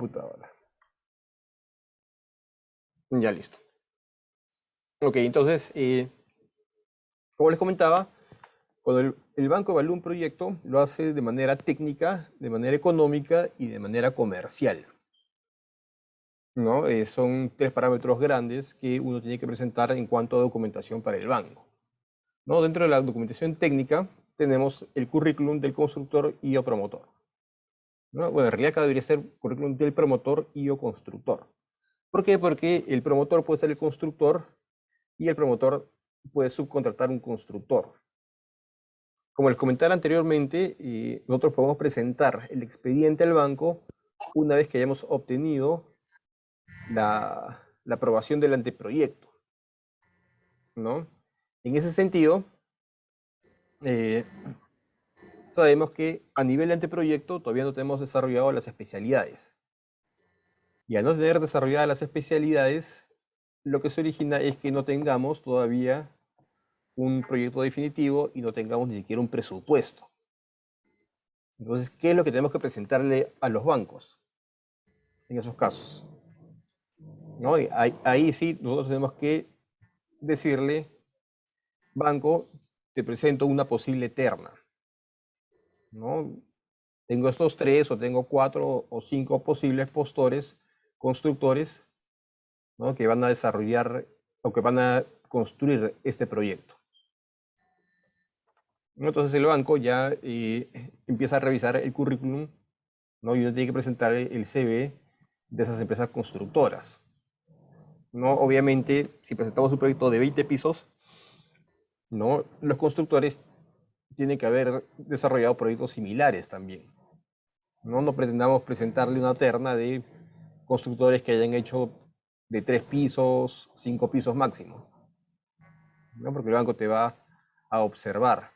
computadora. Ya listo. Ok, entonces, como les comentaba, cuando el banco evalúa un proyecto, lo hace de manera técnica, de manera económica y de manera comercial, ¿no? Son tres parámetros grandes que uno tiene que presentar en cuanto a documentación para el banco, ¿no? Dentro de la documentación técnica tenemos el currículum del constructor y o promotor, ¿no? Bueno, en realidad acá debería ser currículum del promotor y o constructor. ¿Por qué? Porque el promotor puede ser el constructor y el promotor puede subcontratar un constructor. Como les comentaba anteriormente, nosotros podemos presentar el expediente al banco una vez que hayamos obtenido la aprobación del anteproyecto, ¿no? En ese sentido, sabemos que a nivel de anteproyecto todavía no tenemos desarrollado las especialidades. Y al no tener desarrolladas las especialidades, lo que se origina es que no tengamos todavía un proyecto definitivo y no tengamos ni siquiera un presupuesto. Entonces, ¿qué es lo que tenemos que presentarle a los bancos en esos casos? ¿No? Y ahí sí nosotros tenemos que decirle, banco, te presento una posible terna, ¿no? Tengo estos tres o tengo 4 o 5 posibles postores, constructores, ¿no? Que van a desarrollar o que van a construir este proyecto. Entonces el banco ya empieza a revisar el currículum, ¿no? Y uno tiene que presentar el CV de esas empresas constructoras, ¿no? Obviamente, si presentamos un proyecto de 20 pisos, ¿no? Los constructores tienen que haber desarrollado proyectos similares también. No pretendamos presentarle una terna de constructores que hayan hecho de 3 pisos, 5 pisos máximo, ¿no? Porque el banco te va a observar,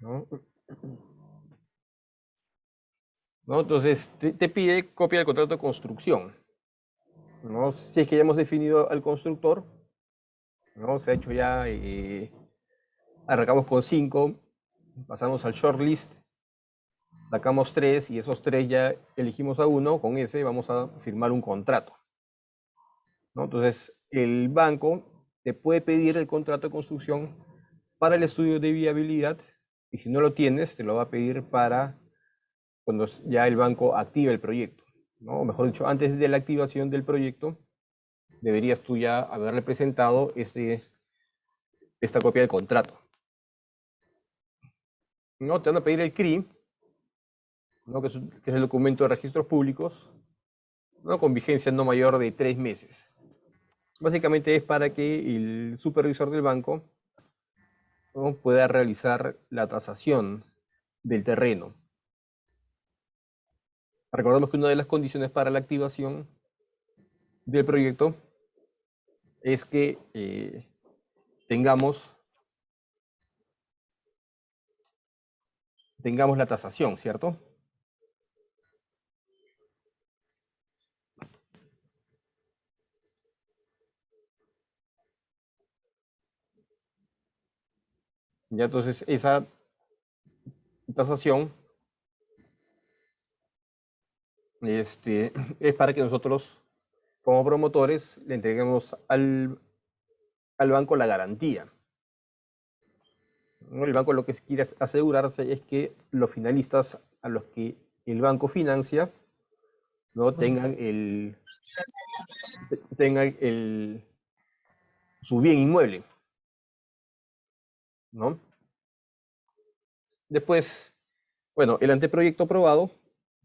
¿no? ¿No? Entonces te pide copia del contrato de construcción, ¿no? Si es que ya hemos definido al constructor, ¿no? Se ha hecho ya, arrancamos con 5, pasamos al shortlist, sacamos 3 y esos 3 ya elegimos a uno, con ese vamos a firmar un contrato, ¿no? Entonces el banco te puede pedir el contrato de construcción para el estudio de viabilidad y si no lo tienes te lo va a pedir para cuando ya el banco active el proyecto, ¿no? O mejor dicho, antes de la activación del proyecto deberías tú ya haberle presentado esta copia del contrato, ¿no? Te van a pedir el CRI, ¿no? Que es el documento de registros públicos, ¿no? Con vigencia no mayor de 3 meses. Básicamente es para que el supervisor del banco, ¿no? Pueda realizar la tasación del terreno. Recordemos que una de las condiciones para la activación del proyecto es que tengamos la tasación, ¿cierto? Ya entonces esa tasación es para que nosotros como promotores le entreguemos al banco la garantía, ¿no? El banco lo que quiere asegurarse es que los finalistas a los que el banco financia, ¿no? tengan su bien inmueble, ¿no? Después, bueno, el anteproyecto aprobado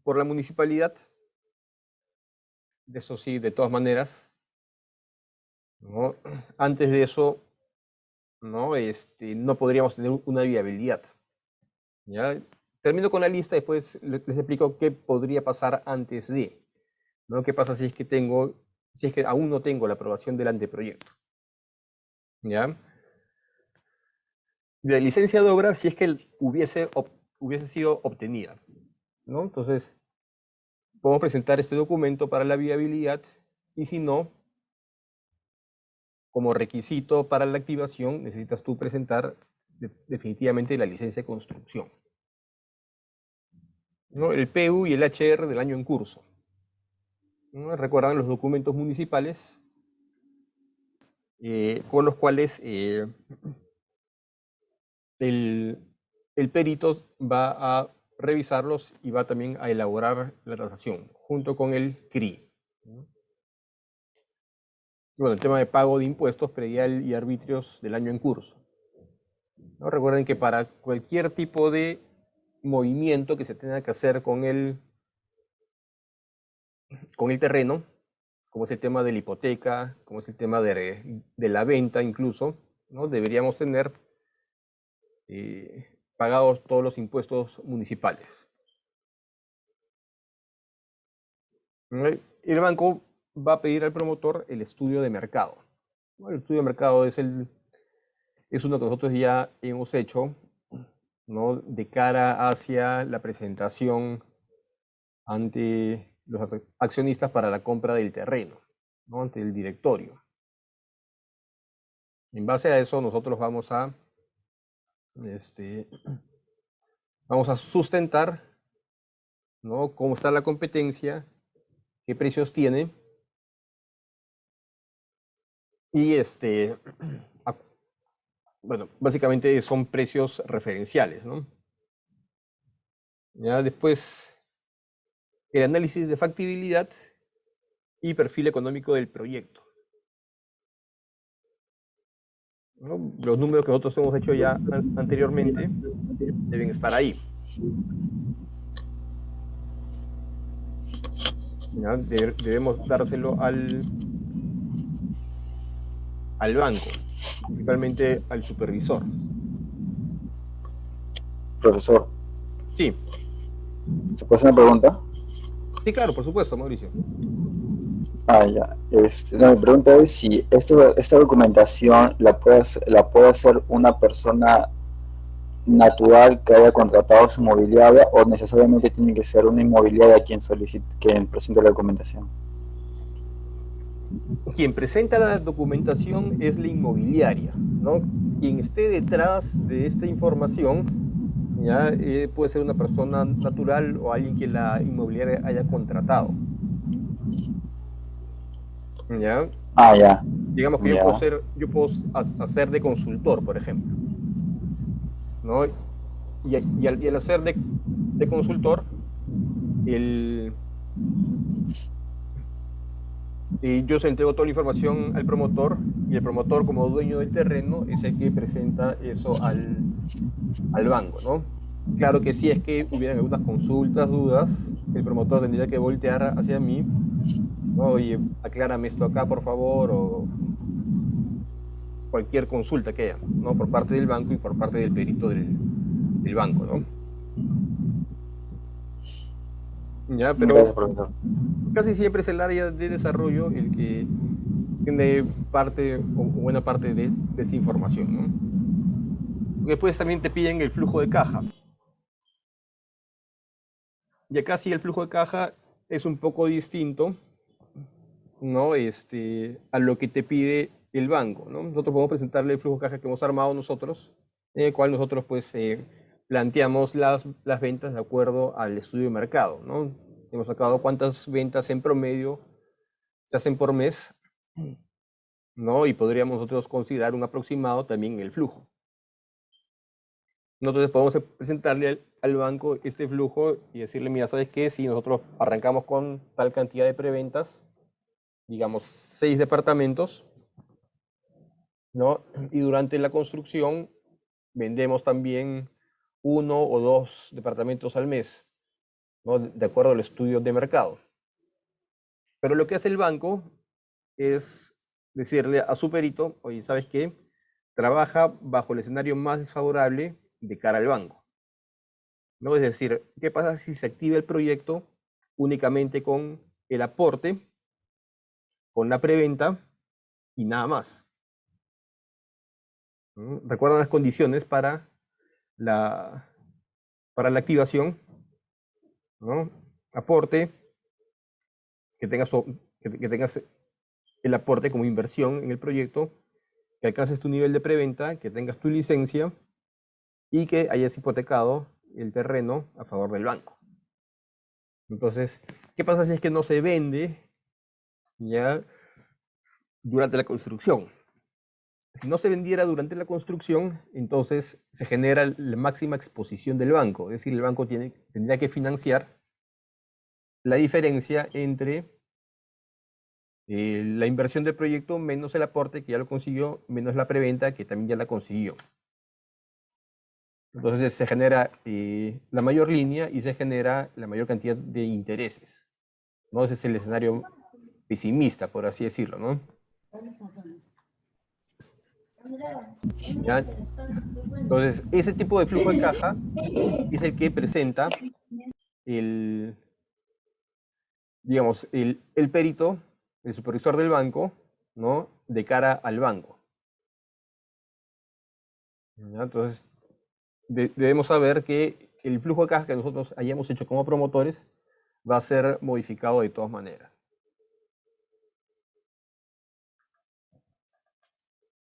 por la municipalidad, de eso sí, de todas maneras, ¿no? Antes de eso, ¿no? No podríamos tener una viabilidad, ¿ya? Termino con la lista, después les explico qué podría pasar antes de, ¿no? ¿Qué pasa si es que aún no tengo la aprobación del anteproyecto? ¿Ya? De la licencia de obra, si es que hubiese sido obtenida, ¿no? Entonces, podemos presentar este documento para la viabilidad y si no, como requisito para la activación, necesitas tú presentar definitivamente la licencia de construcción. ¿no? El PU y el HR del año en curso. ¿No? Recuerdan los documentos municipales con los cuales el perito va a revisarlos y va también a elaborar la tasación junto con el CRI. Bueno, el tema de pago de impuestos, predial y arbitrios del año en curso. ¿No? Recuerden que para cualquier tipo de movimiento que se tenga que hacer con el terreno, como es el tema de la hipoteca, como es el tema de la venta incluso, ¿no? Deberíamos tener pagados todos los impuestos municipales. El banco va a pedir al promotor el estudio de mercado. El estudio de mercado es uno que nosotros ya hemos hecho, ¿no? De cara hacia la presentación ante los accionistas para la compra del terreno, ¿no? Ante el directorio. En base a eso nosotros vamos a sustentar, ¿no? Cómo está la competencia, qué precios tiene y bueno, básicamente son precios referenciales, ¿no? Ya después, el análisis de factibilidad y perfil económico del proyecto, ¿no? Los números que nosotros hemos hecho ya anteriormente deben estar ahí. ¿Ya? Debemos dárselo al banco, principalmente al supervisor. Profesor, Sí, ¿se puede hacer una pregunta? sí, claro, por supuesto, Mauricio. Ya. No, mi pregunta es si esta documentación la puede hacer una persona natural que haya contratado su inmobiliaria o necesariamente tiene que ser una inmobiliaria quien presente la documentación. Quien presenta la documentación es la inmobiliaria, ¿no? Quien esté detrás de esta información, ya puede ser una persona natural o alguien que la inmobiliaria haya contratado. ¿Ya? Ya. Digamos que Ya. yo puedo hacer de consultor, por ejemplo, ¿no? Y al hacer de consultor, yo se entrego toda la información al promotor y el promotor, como dueño del terreno, es el que presenta eso al banco, ¿no? Claro que si es que hubieran algunas consultas, dudas, el promotor tendría que voltear hacia mí, ¿no? Oye, aclárame esto acá, por favor, o cualquier consulta que haya, ¿no? Por parte del banco y por parte del perito del banco, ¿no? Ya, pero Gracias, profesor. casi siempre es el área de desarrollo el que tiene parte o buena parte de esta información, ¿no? Después también te piden el flujo de caja. Y acá sí el flujo de caja es un poco distinto, ¿no? A lo que te pide el banco, ¿no? Nosotros podemos presentarle el flujo de caja que hemos armado nosotros, en el cual nosotros pues planteamos las ventas de acuerdo al estudio de mercado, ¿no? Hemos sacado cuántas ventas en promedio se hacen por mes, ¿no? Y podríamos nosotros considerar un aproximado también el flujo. Nosotros podemos presentarle al banco este flujo y decirle, mira, ¿sabes qué? Si nosotros arrancamos con tal cantidad de preventas, digamos 6 departamentos, ¿no? Y durante la construcción vendemos también 1 o 2 departamentos al mes, ¿no? De acuerdo al estudio de mercado. Pero lo que hace el banco es decirle a su perito, oye, ¿sabes qué? Trabaja bajo el escenario más desfavorable de cara al banco, ¿no? Es decir, ¿qué pasa si se activa el proyecto únicamente con el aporte, con la preventa y nada más? ¿Recuerdan las condiciones para la activación? ¿No? Aporte, que tengas el aporte como inversión en el proyecto, que alcances tu nivel de preventa, que tengas tu licencia y que hayas hipotecado el terreno a favor del banco. Entonces, ¿qué pasa si es que no se vende ya durante la construcción? Si no se vendiera durante la construcción, entonces se genera la máxima exposición del banco. Es decir, el banco tendría que financiar la diferencia entre la inversión del proyecto menos el aporte que ya lo consiguió, menos la preventa que también ya la consiguió. Entonces se genera la mayor línea y se genera la mayor cantidad de intereses, ¿no? Ese es el escenario pesimista, por así decirlo, ¿no? ¿Ya? Entonces, ese tipo de flujo de caja es el que presenta el, digamos, el perito, el supervisor del banco, ¿no? De cara al banco. ¿Ya? Entonces, debemos saber que el flujo de caja que nosotros hayamos hecho como promotores va a ser modificado de todas maneras.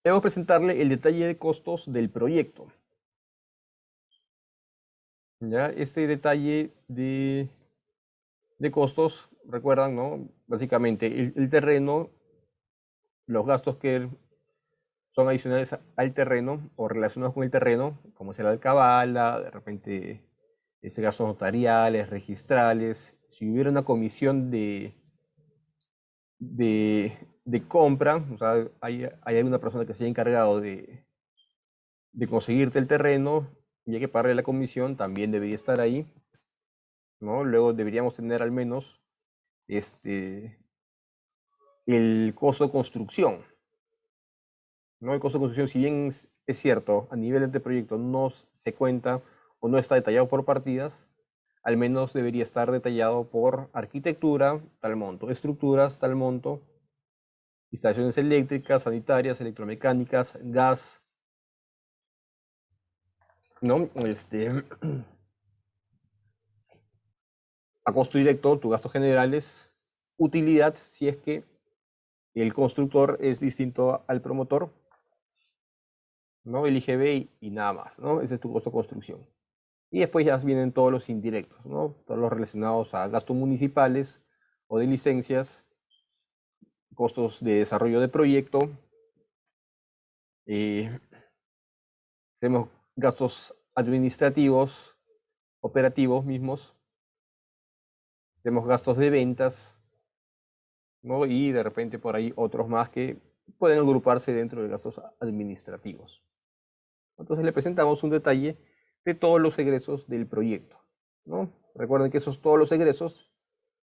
Debemos presentarle el detalle de costos del proyecto. ¿Ya? Este detalle de costos, recuerdan, ¿no? Básicamente el terreno, los gastos que son adicionales al terreno o relacionados con el terreno, como será la alcabala, de repente gastos notariales, registrales. Si hubiera una comisión de compra, o sea, hay alguna persona que se haya encargado de conseguirte el terreno y hay que pagarle la comisión, también debería estar ahí, ¿no? Luego deberíamos tener al menos el costo de construcción, ¿no? El costo de construcción, si bien es cierto, a nivel de proyecto no se cuenta o no está detallado por partidas, al menos debería estar detallado por arquitectura, tal monto, estructuras, tal monto, instalaciones eléctricas, sanitarias, electromecánicas, gas, ¿no? A costo directo, tus gastos generales, utilidad, si es que el constructor es distinto al promotor, ¿no? El IGB y nada más, ¿no? Ese es tu costo de construcción. Y después ya vienen todos los indirectos, ¿no? Todos los relacionados a gastos municipales o de licencias, costos de desarrollo de proyecto, tenemos gastos administrativos, operativos mismos, tenemos gastos de ventas, ¿no? Y de repente por ahí otros más que pueden agruparse dentro de gastos administrativos. Entonces le presentamos un detalle de todos los egresos del proyecto, ¿no? Recuerden que todos los egresos,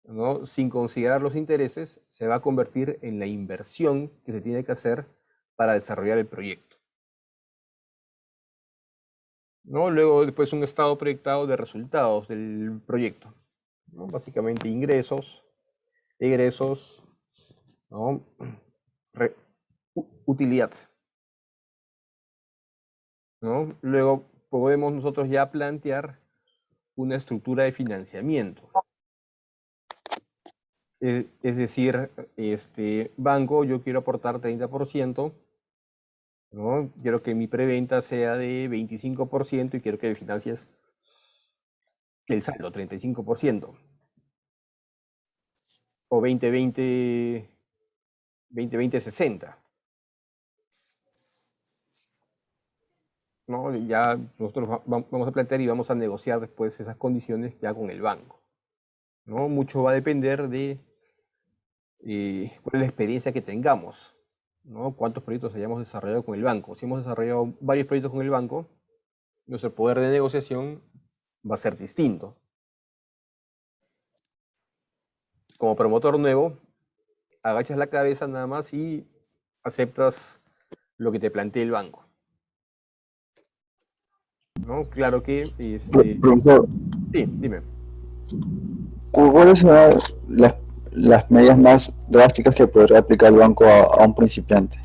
¿no? Sin considerar los intereses, se va a convertir en la inversión que se tiene que hacer para desarrollar el proyecto, ¿no? Luego después un estado proyectado de resultados del proyecto, ¿no? Básicamente ingresos, egresos, ¿no? Utilidad, ¿no? Luego podemos nosotros ya plantear una estructura de financiamiento. Es decir, banco, yo quiero aportar 30%, ¿no? Quiero que mi preventa sea de 25% y quiero que me financies el saldo, 35%. O 20-20-60. ¿No? Ya nosotros vamos a plantear y vamos a negociar después esas condiciones ya con el banco, ¿no? Mucho va a depender de cuál es la experiencia que tengamos, ¿no? Cuántos proyectos hayamos desarrollado con el banco. Si hemos desarrollado varios proyectos con el banco, nuestro poder de negociación va a ser distinto. Como promotor nuevo, agachas la cabeza nada más y aceptas lo que te plantea el banco, ¿no? Claro que, Profesor, sí, dime. ¿cuáles son las medidas más drásticas que podría aplicar el banco a un principiante?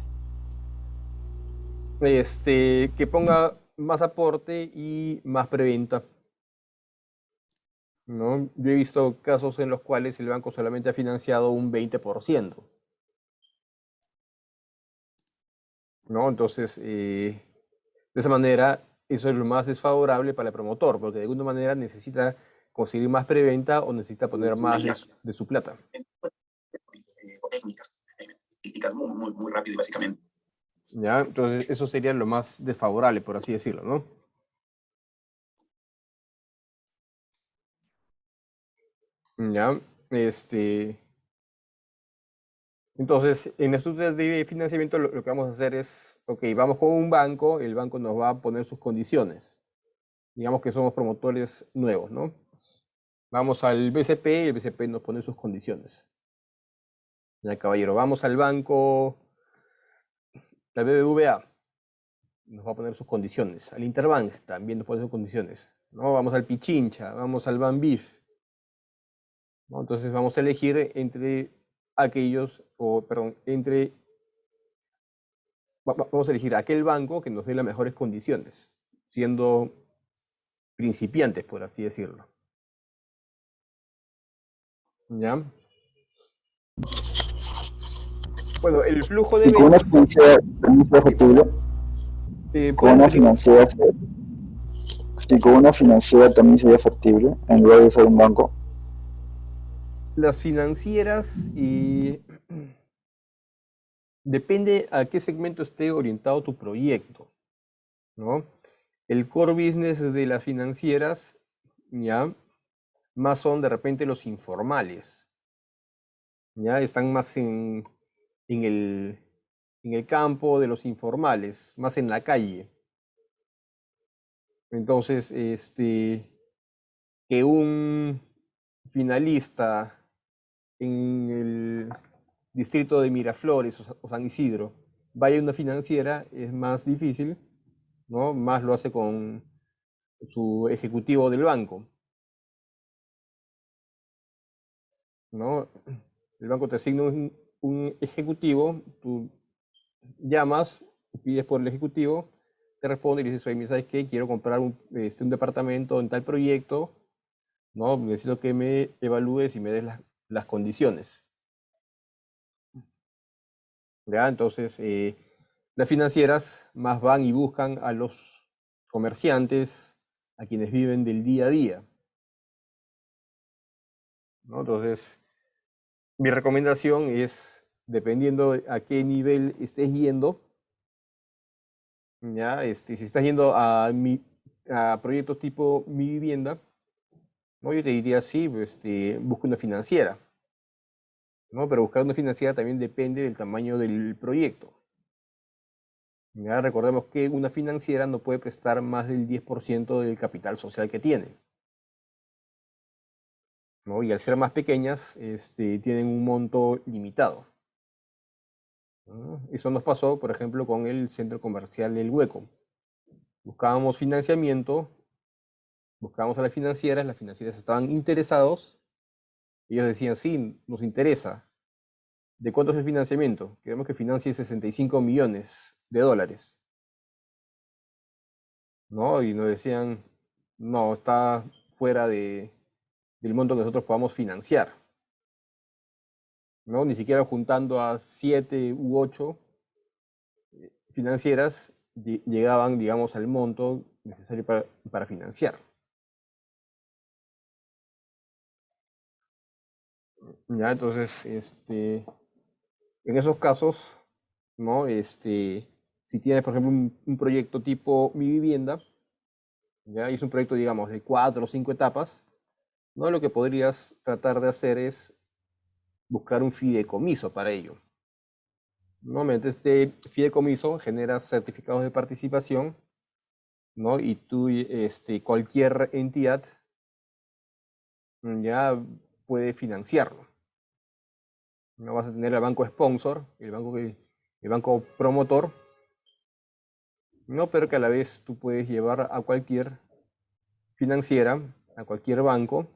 Que ponga más aporte y más preventa, ¿no? Yo he visto casos en los cuales el banco solamente ha financiado un 20%, ¿no? Entonces, de esa manera, eso es lo más desfavorable para el promotor, porque de alguna manera necesita conseguir más preventa o necesita poner más de su plata. Técnicas muy rápido y básicamente. ¿Ya? Entonces, eso sería lo más desfavorable, por así decirlo, ¿no? ¿Ya? Entonces, en las estructuras de financiamiento lo que vamos a hacer es, ok, vamos con un banco, el banco nos va a poner sus condiciones. Digamos que somos promotores nuevos, ¿no? Vamos al BCP y el BCP nos pone sus condiciones. Ya, caballero, vamos al banco, al BBVA, nos va a poner sus condiciones. Al Interbank también nos pone sus condiciones. ¿No? Vamos al Pichincha, vamos al Banbif. ¿No? Entonces vamos a elegir entre aquellos, vamos a elegir aquel banco que nos dé las mejores condiciones, siendo principiantes, por así decirlo. ¿Ya? Bueno, el flujo de ¿Y con una ventas... financiera también es factible? Con una financiera, sí, con una financiera también sería factible, en lugar de ser un banco. Las financieras depende a qué segmento esté orientado tu proyecto, ¿no? El core business de las financieras, ya, más son de repente los informales, ya, están más en el campo de los informales, más en la calle. Entonces, que un finalista en el distrito de Miraflores o San Isidro vaya a una financiera es más difícil, ¿no? Más lo hace con su ejecutivo del banco, ¿no? El banco te asigna un ejecutivo, tú llamas, pides por el ejecutivo, te responde y dices, oye, ¿sabes qué? Quiero comprar un departamento en tal proyecto, ¿no? Necesito que me evalúes y me des las condiciones. ¿Ya? Entonces, las financieras más van y buscan a los comerciantes, a quienes viven del día a día, ¿no? Entonces, mi recomendación es, dependiendo a qué nivel estés yendo, ¿ya? Si estás yendo a proyectos tipo Mi Vivienda, ¿no? Yo te diría, sí, busca una financiera, ¿no? Pero buscar una financiera también depende del tamaño del proyecto. Ya recordemos que una financiera no puede prestar más del 10% del capital social que tiene, ¿no? Y al ser más pequeñas, tienen un monto limitado, ¿no? Eso nos pasó, por ejemplo, con el centro comercial El Hueco. Buscábamos financiamiento, buscábamos a las financieras estaban interesados, ellos decían, sí, nos interesa. ¿De cuánto es el financiamiento? Queremos que financie 65 millones de dólares. ¿No? Y nos decían, no, está fuera del monto que nosotros podamos financiar, ¿no? Ni siquiera juntando a 7 u 8 financieras llegaban, digamos, al monto necesario para financiar. ¿Ya? Entonces, en esos casos, ¿no? Si tienes, por ejemplo, un proyecto tipo Mi Vivienda, ¿ya? Y es un proyecto, digamos, de 4 o 5 etapas, ¿no? Lo que podrías tratar de hacer es buscar un fideicomiso para ello. ¿No? Mediante este fideicomiso generas certificados de participación, ¿no? Y tú, cualquier entidad ya puede financiarlo. No vas a tener el banco sponsor, el banco promotor, ¿no? Pero que a la vez tú puedes llevar a cualquier financiera, a cualquier banco,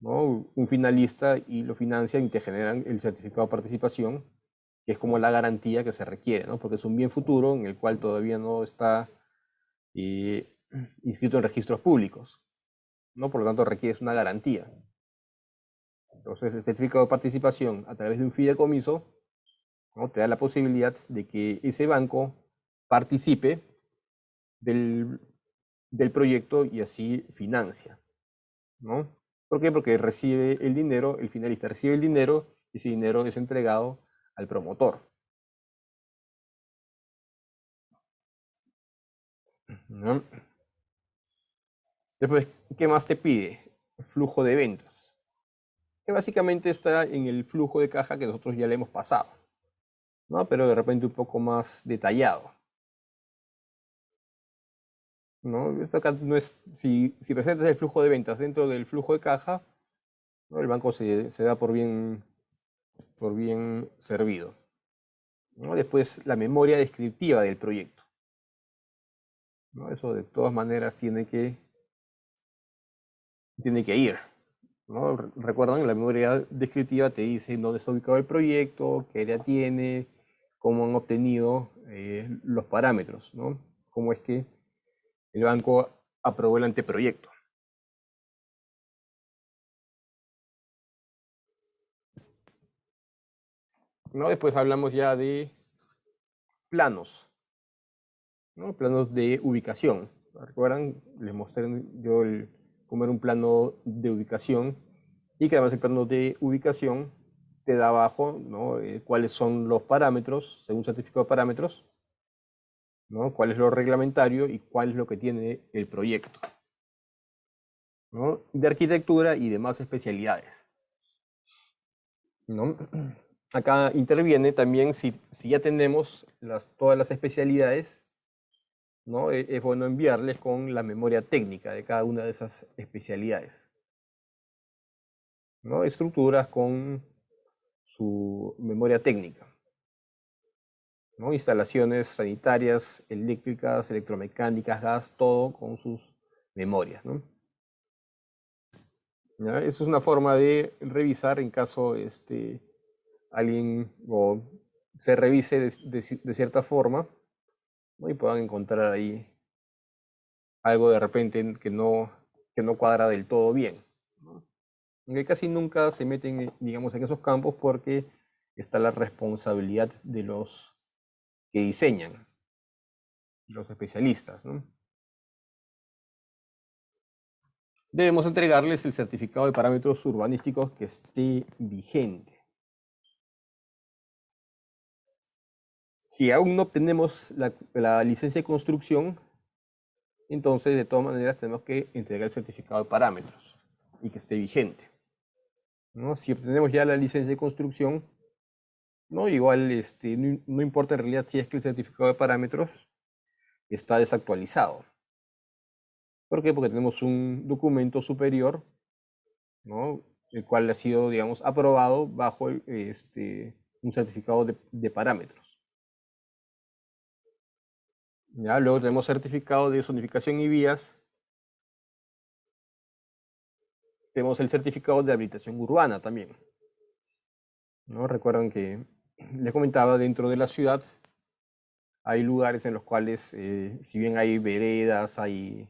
¿no? Un finalista y lo financian y te generan el certificado de participación, que es como la garantía que se requiere, ¿no? Porque es un bien futuro en el cual todavía no está inscrito en registros públicos, ¿no? Por lo tanto, requieres una garantía. Entonces, el certificado de participación a través de un fideicomiso, ¿no? Te da la posibilidad de que ese banco participe del proyecto y así financia, ¿no? ¿Por qué? Porque recibe el dinero, el finalista recibe el dinero y ese dinero es entregado al promotor. ¿No? Después, ¿qué más te pide? Flujo de ventas, que básicamente está en el flujo de caja que nosotros ya le hemos pasado, ¿no? Pero de repente un poco más detallado, ¿no? Esto acá no es, si presentas el flujo de ventas dentro del flujo de caja, ¿no? El banco se da por bien servido, ¿no? Después, la memoria descriptiva del proyecto, ¿no? Eso de todas maneras tiene que ir, ¿no? Recuerdan, la memoria descriptiva te dice dónde está ubicado el proyecto, qué área tiene, cómo han obtenido los parámetros, ¿no? Cómo es que el banco aprobó el anteproyecto. ¿No? Después hablamos ya de planos, ¿no? Planos de ubicación. ¿Recuerdan? Les mostré yo cómo era un plano de ubicación y que además el plano de ubicación te da abajo, ¿no? Cuáles son los parámetros, según certificado de parámetros, ¿no? Cuál es lo reglamentario y cuál es lo que tiene el proyecto, ¿no? De arquitectura y demás especialidades, ¿no? Acá interviene también si ya tenemos todas las especialidades, ¿no? Es bueno enviarles con la memoria técnica de cada una de esas especialidades, ¿no? Estructuras con su memoria técnica, ¿no? Instalaciones sanitarias, eléctricas, electromecánicas, gas, todo con sus memorias, ¿no? ¿Ya? Eso es una forma de revisar en caso alguien se revise de cierta forma, ¿no? Y puedan encontrar ahí algo de repente que no cuadra del todo bien, ¿no? Aunque casi nunca se meten, digamos, en esos campos porque está la responsabilidad de los que diseñan, los especialistas, ¿no? Debemos entregarles el certificado de parámetros urbanísticos que esté vigente. Si aún no obtenemos la licencia de construcción, entonces de todas maneras tenemos que entregar el certificado de parámetros y que esté vigente, ¿no? Si obtenemos ya la licencia de construcción, ¿no? Igual no importa en realidad si es que el certificado de parámetros está desactualizado. ¿Por qué? Porque tenemos un documento superior, ¿no? El cual ha sido, digamos, aprobado bajo un certificado de parámetros. ¿Ya? Luego tenemos certificado de zonificación y vías. Tenemos el certificado de habilitación urbana también, ¿no? Recuerdan que les comentaba, dentro de la ciudad hay lugares en los cuales, si bien hay veredas, hay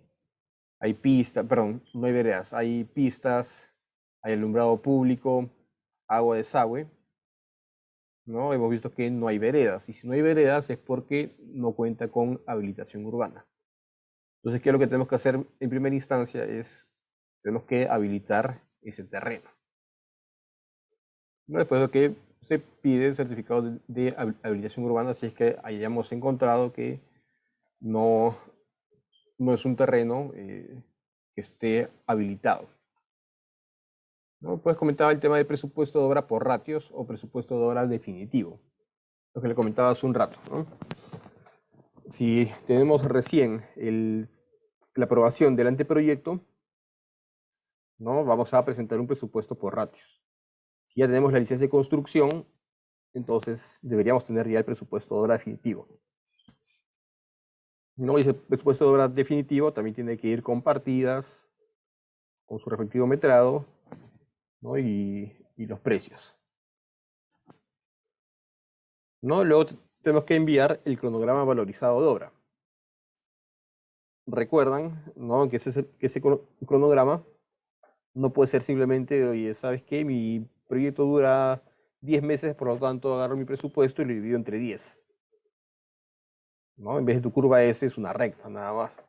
pistas, perdón, no hay veredas, hay pistas, hay alumbrado público, agua, desagüe, ¿no? Hemos visto que no hay veredas, y si no hay veredas es porque no cuenta con habilitación urbana. Entonces, ¿qué es lo que tenemos que hacer en primera instancia? Tenemos que habilitar ese terreno, ¿no? Después de que se pide el certificado de habilitación urbana, si es que hayamos encontrado que no es un terreno que esté habilitado, ¿no? Pues comentaba el tema de presupuesto de obra por ratios o presupuesto de obra definitivo, lo que le comentaba hace un rato, ¿no? Si tenemos recién la aprobación del anteproyecto, ¿no? Vamos a presentar un presupuesto por ratios. Si ya tenemos la licencia de construcción, entonces deberíamos tener ya el presupuesto de obra definitivo, ¿no? Y ese presupuesto de obra definitivo también tiene que ir con partidas, con su respectivo metrado, ¿no? Y los precios, ¿no? Luego tenemos que enviar el cronograma valorizado de obra. Recuerdan, ¿no? Que ese cronograma no puede ser simplemente, oye, ¿sabes qué? Mi proyecto dura 10 meses, por lo tanto agarro mi presupuesto y lo divido entre 10, ¿no? En vez de tu curva S es una recta, nada más.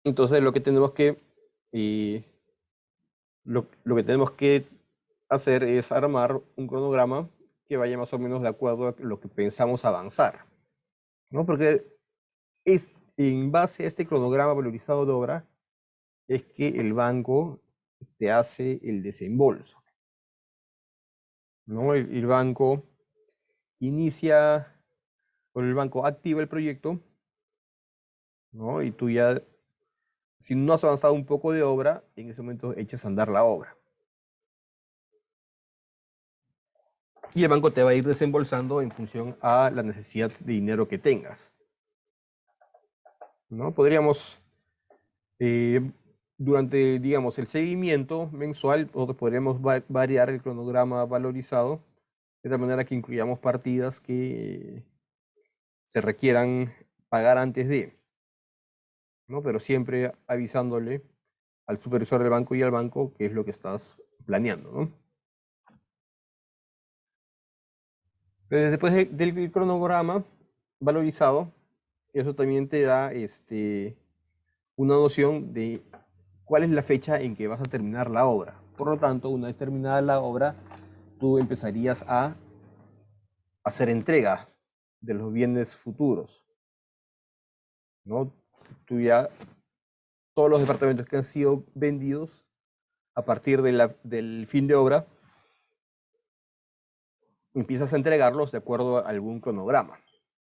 Entonces lo que tenemos que, y lo que tenemos que hacer es armar un cronograma que vaya más o menos de acuerdo a lo que pensamos avanzar, ¿no? Porque es en base a este cronograma valorizado de obra es que el banco te hace el desembolso, ¿no? El banco inicia, o el banco activa el proyecto, ¿no? Y tú ya, si no has avanzado un poco de obra, en ese momento echas a andar la obra. Y el banco te va a ir desembolsando en función a la necesidad de dinero que tengas, ¿no? Podríamos, durante, digamos, el seguimiento mensual, nosotros podríamos variar el cronograma valorizado de tal manera que incluyamos partidas que se requieran pagar antes de, ¿no? Pero siempre avisándole al supervisor del banco y al banco qué es lo que estás planeando, ¿no? Entonces, después del cronograma valorizado, eso también te da una noción de cuál es la fecha en que vas a terminar la obra. Por lo tanto, una vez terminada la obra, tú empezarías a hacer entrega de los bienes futuros, ¿no? Tú ya, todos los departamentos que han sido vendidos a partir del fin de obra, empiezas a entregarlos de acuerdo a algún cronograma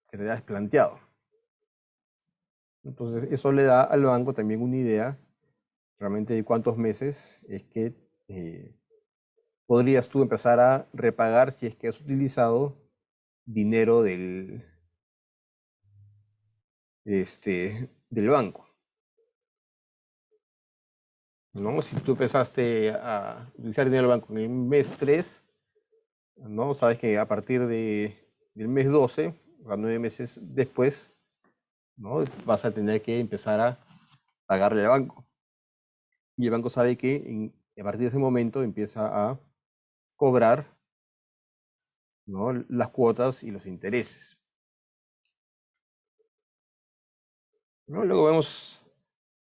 que te has planteado. Entonces, eso le da al banco también una idea realmente de cuántos meses es que podrías tú empezar a repagar si es que has utilizado dinero del banco, ¿no? Si tú empezaste a utilizar dinero del banco en el mes 3, ¿no? Sabes que a partir del mes 12, o 9 meses después, ¿no? Vas a tener que empezar a pagarle al banco. Y el banco sabe que a partir de ese momento empieza a cobrar, ¿no? Las cuotas y los intereses, ¿no? Luego vemos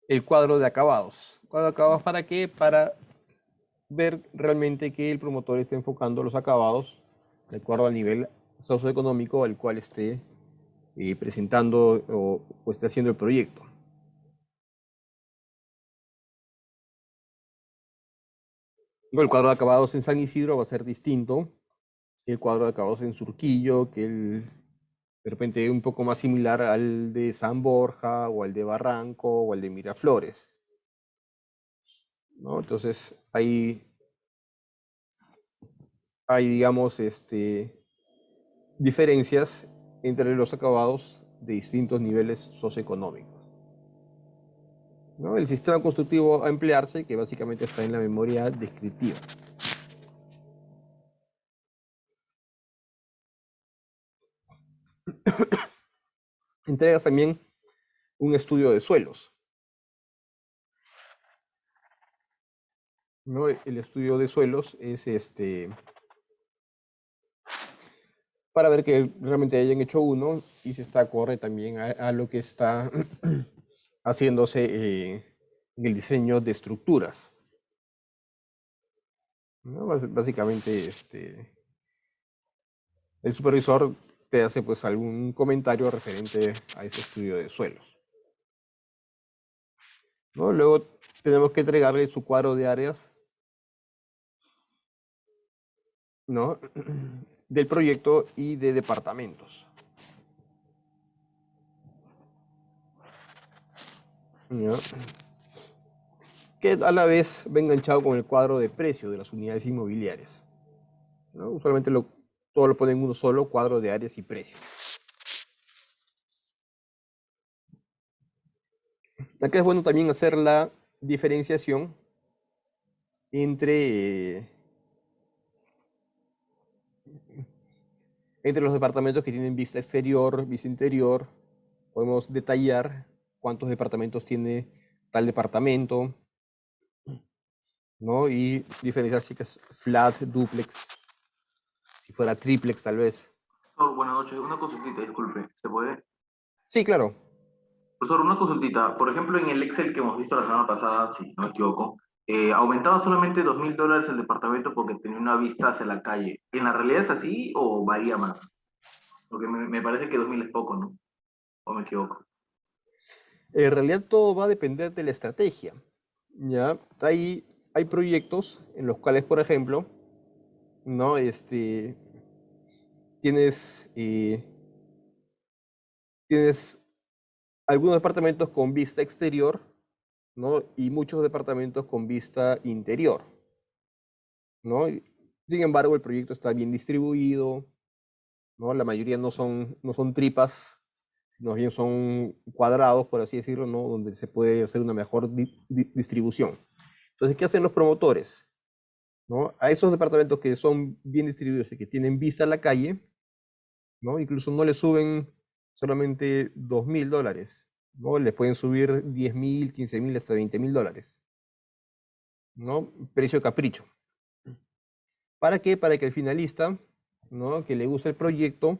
el cuadro de acabados. ¿Cuadro de acabados para qué? Para ver realmente que el promotor esté enfocando los acabados de acuerdo al nivel socioeconómico al cual esté presentando o esté haciendo el proyecto. El cuadro de acabados en San Isidro va a ser distinto que el cuadro de acabados en Surquillo, que de repente un poco más similar al de San Borja, o al de Barranco, o al de Miraflores, ¿no? Entonces, hay digamos, diferencias entre los acabados de distintos niveles socioeconómicos, ¿no? El sistema constructivo a emplearse, que básicamente está en la memoria descriptiva. Entregas también un estudio de suelos, ¿no? El estudio de suelos es para ver que realmente hayan hecho uno y si está acorde también a lo que está haciéndose en el diseño de estructuras, ¿no? Básicamente, el supervisor te hace pues algún comentario referente a ese estudio de suelos, ¿no? Luego tenemos que entregarle su cuadro de áreas, ¿no? Del proyecto y de departamentos, ¿no? Que a la vez va enganchado con el cuadro de precio de las unidades inmobiliarias, ¿no? Usualmente todo lo ponen en uno solo, cuadro de áreas y precios. Acá es bueno también hacer la diferenciación entre los departamentos que tienen vista exterior, vista interior. Podemos detallar cuántos departamentos tiene tal departamento, ¿no? Y diferenciar si es flat, duplex, si fuera triplex tal vez. Buenas noches, una consultita, disculpe, ¿se puede? Sí, claro. Profesor, una consultita. Por ejemplo, en el Excel que hemos visto la semana pasada, si no me equivoco, aumentaba solamente $2.000 el departamento porque tenía una vista hacia la calle. ¿En la realidad es así o varía más? Porque me parece que 2.000 es poco, ¿no? ¿O me equivoco? En realidad todo va a depender de la estrategia. ¿Ya? Hay proyectos en los cuales, por ejemplo, ¿no? Tienes, tienes algunos departamentos con vista exterior, ¿no? Y muchos departamentos con vista interior, ¿no? Sin embargo, el proyecto está bien distribuido, ¿no? La mayoría no son tripas, sino bien son cuadrados, por así decirlo, ¿no? Donde se puede hacer una mejor distribución. Entonces, ¿qué hacen los promotores? ¿No? A esos departamentos que son bien distribuidos y que tienen vista a la calle, ¿no? Incluso no le suben solamente $2.000, ¿no? Le pueden subir 10.000, 15.000, hasta $20.000, ¿no? Precio capricho. ¿Para qué? Para que el finalista, ¿no? Que le guste el proyecto,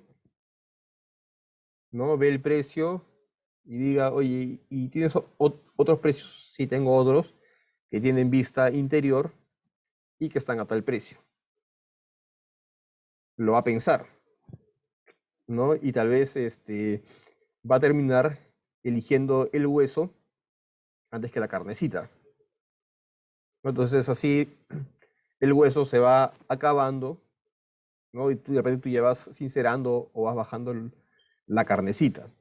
¿no? Ve el precio y diga, oye, ¿y tienes otros precios? Sí, tengo otros que tienen vista interior y que están a tal precio. Lo va a pensar, ¿no? Y tal vez va a terminar eligiendo el hueso antes que la carnecita. Entonces así el hueso se va acabando, ¿no? Y de repente tú ya vas sincerando o vas bajando la carnecita.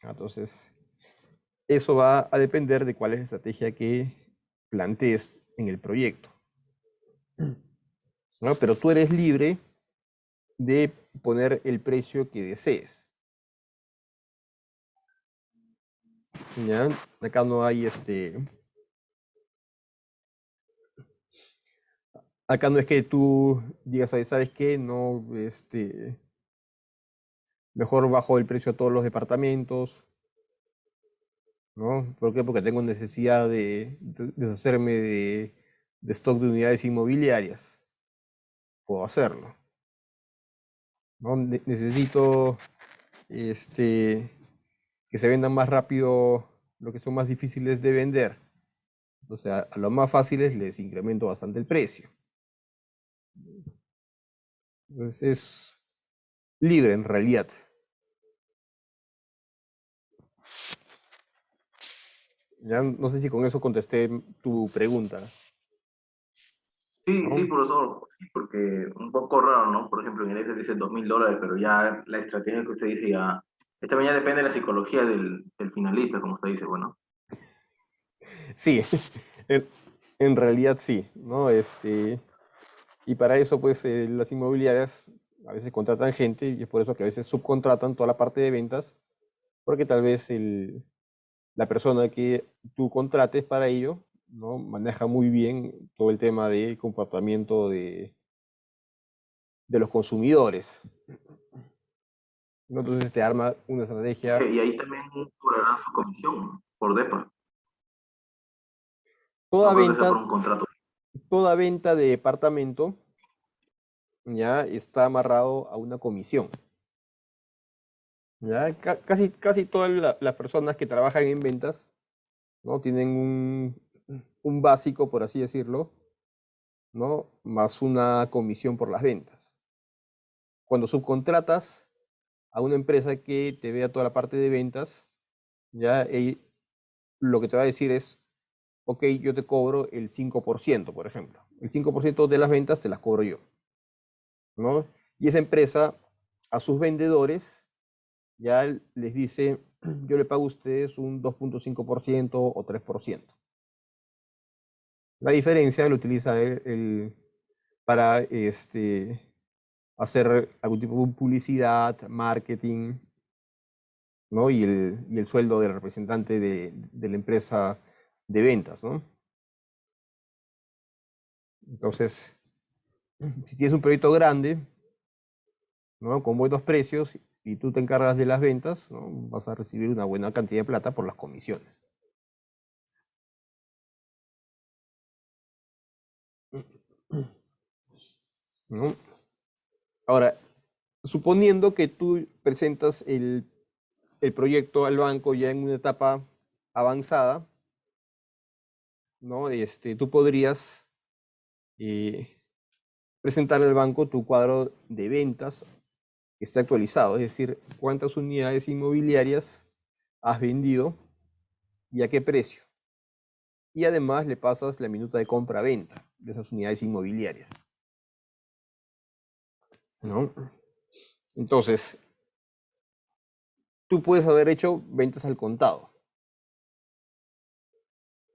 Entonces, eso va a depender de cuál es la estrategia que plantees en el proyecto, ¿no? Pero tú eres libre de poner el precio que desees. ¿Ya? Acá no hay acá no es que tú digas, "Oye, ¿sabes qué? No, mejor bajo el precio a todos los departamentos", ¿no? ¿Por qué? Porque tengo necesidad de deshacerme de stock de unidades inmobiliarias. Puedo hacerlo, ¿no? Necesito que se vendan más rápido lo que son más difíciles de vender. O sea, a los más fáciles les incremento bastante el precio. Entonces es libre en realidad. Ya no sé si con eso contesté tu pregunta, Sí, sí, ¿no? profesor, sí, porque un poco raro, ¿no? Por ejemplo, en el Excel dice $2.000, pero ya la estrategia que usted dice ya... Esta mañana depende de la psicología del finalista, como usted dice, bueno. Sí, en, en realidad sí, ¿no? Y para eso, pues, las inmobiliarias a veces contratan gente y es por eso que a veces subcontratan toda la parte de ventas, porque tal vez la persona que tú contrates para ello, ¿no? Maneja muy bien todo el tema de comportamiento de los consumidores, ¿no? Entonces te arma una estrategia. Y ahí también cobrarán su comisión por DEPA. Toda No creo que sea por venta, un contrato. toda venta de departamento ya está amarrado a una comisión. ¿Ya? Casi todas las personas que trabajan en ventas, ¿no? Tienen un básico, por así decirlo, ¿no? Más una comisión por las ventas. Cuando subcontratas a una empresa que te vea toda la parte de ventas, ya lo que te va a decir es, ok, yo te cobro el 5%, por ejemplo. El 5% de las ventas te las cobro yo, ¿no? Y esa empresa a sus vendedores ya les dice, yo le pago a ustedes un 2.5% o 3%. La diferencia lo utiliza para hacer algún tipo de publicidad, marketing, ¿no? Y el sueldo del representante de la empresa de ventas, ¿no? Entonces, si tienes un proyecto grande, ¿no? Con buenos precios y tú te encargas de las ventas, ¿no? Vas a recibir una buena cantidad de plata por las comisiones. ¿No? Ahora, suponiendo que tú presentas el proyecto al banco ya en una etapa avanzada, ¿no? Tú podrías presentar al banco tu cuadro de ventas que está actualizado, es decir, cuántas unidades inmobiliarias has vendido y a qué precio. Y además le pasas la minuta de compra-venta de esas unidades inmobiliarias, ¿no? Entonces, tú puedes haber hecho ventas al contado,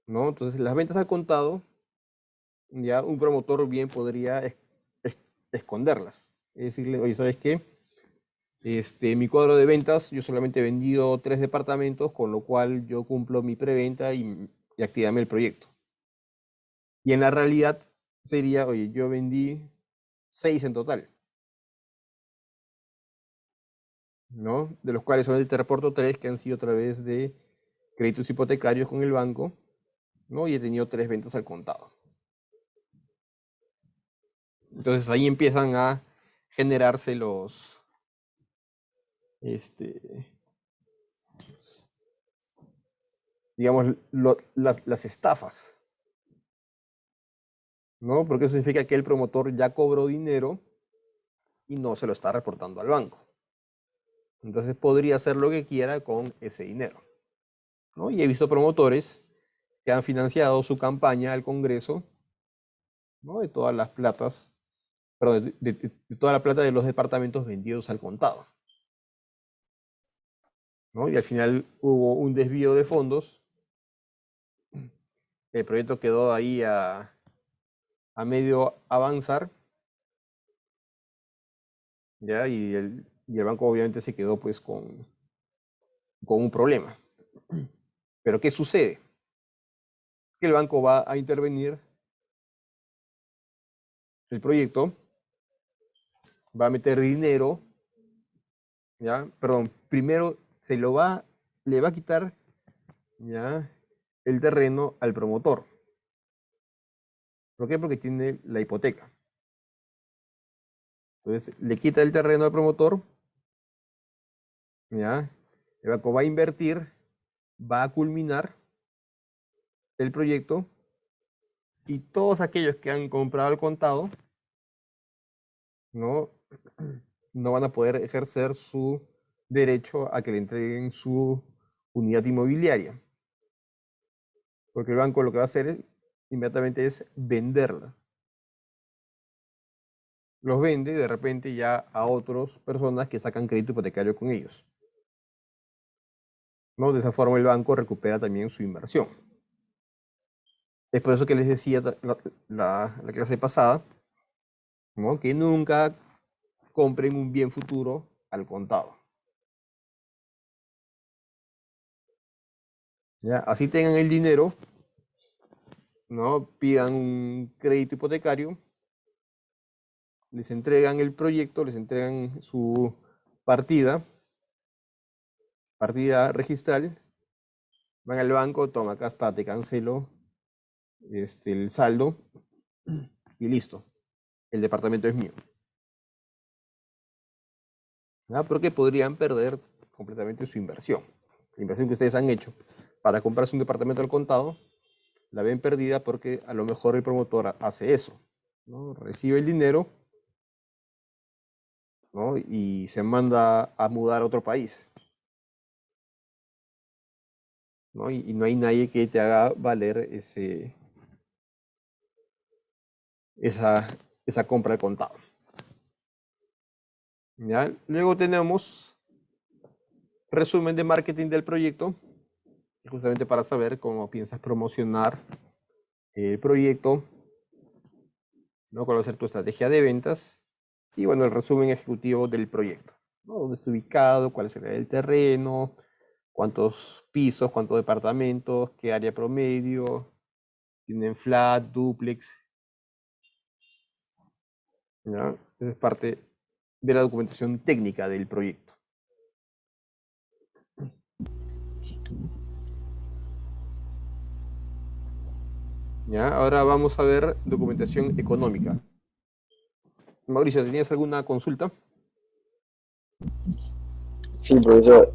¿no? Entonces, las ventas al contado, ya un promotor bien podría esconderlas. Es decirle, oye, ¿sabes qué? Mi cuadro de ventas, yo solamente he vendido 3 departamentos, con lo cual yo cumplo mi preventa y actívame el proyecto. Y en la realidad sería, oye, yo vendí 6 en total, ¿no? De los cuales solamente te reporto 3 que han sido a través de créditos hipotecarios con el banco, ¿no? Y he tenido 3 ventas al contado. Entonces ahí empiezan a generarse los, digamos, las estafas, ¿no? Porque eso significa que el promotor ya cobró dinero y no se lo está reportando al banco. Entonces podría hacer lo que quiera con ese dinero, ¿no? Y he visto promotores que han financiado su campaña al Congreso, ¿no? De todas las platas, perdón, de toda la plata de los departamentos vendidos al contado, ¿no? Y al final hubo un desvío de fondos. El proyecto quedó ahí a medio avanzar, ¿ya? Y el banco obviamente se quedó pues con un problema. Pero ¿qué sucede? Que el banco va a intervenir el proyecto, va a meter dinero, ¿ya? Perdón, primero le va a quitar, ¿ya?, el terreno al promotor. ¿Por qué? Porque tiene la hipoteca. Entonces, le quita el terreno al promotor, ¿ya? El banco va a invertir, va a culminar el proyecto y todos aquellos que han comprado al contado, no van a poder ejercer su derecho a que le entreguen su unidad inmobiliaria. Porque el banco lo que va a hacer inmediatamente es venderla. Los vende de repente ya a otras personas que sacan crédito hipotecario con ellos, ¿no? De esa forma el banco recupera también su inversión. Es por eso que les decía la clase pasada, ¿no?, que nunca compren un bien futuro al contado. ¿Ya? Así tengan el dinero, ¿no? Pidan un crédito hipotecario, les entregan el proyecto, les entregan su partida registral, van al banco, toma, acá está, te cancelo el saldo y listo, el departamento es mío. ¿Ya? Porque podrían perder completamente su inversión. La inversión que ustedes han hecho para comprarse un departamento al contado, la ven perdida porque a lo mejor el promotor hace eso, ¿no? Recibe el dinero, ¿no?, y se manda a mudar a otro país, ¿no? Y no hay nadie que te haga valer esa compra al contado. ¿Ya? Luego tenemos resumen de marketing del proyecto, justamente para saber cómo piensas promocionar el proyecto, ¿no?, cuál va a ser tu estrategia de ventas, y bueno, el resumen ejecutivo del proyecto, ¿no?, dónde está ubicado, cuál es el terreno, cuántos pisos, cuántos departamentos, qué área promedio, tienen flat, dúplex, ¿ya? Esa es parte de la documentación técnica del proyecto. ¿Ya? Ahora vamos a ver documentación económica. Mauricio, ¿tenías alguna consulta? Sí, profesor.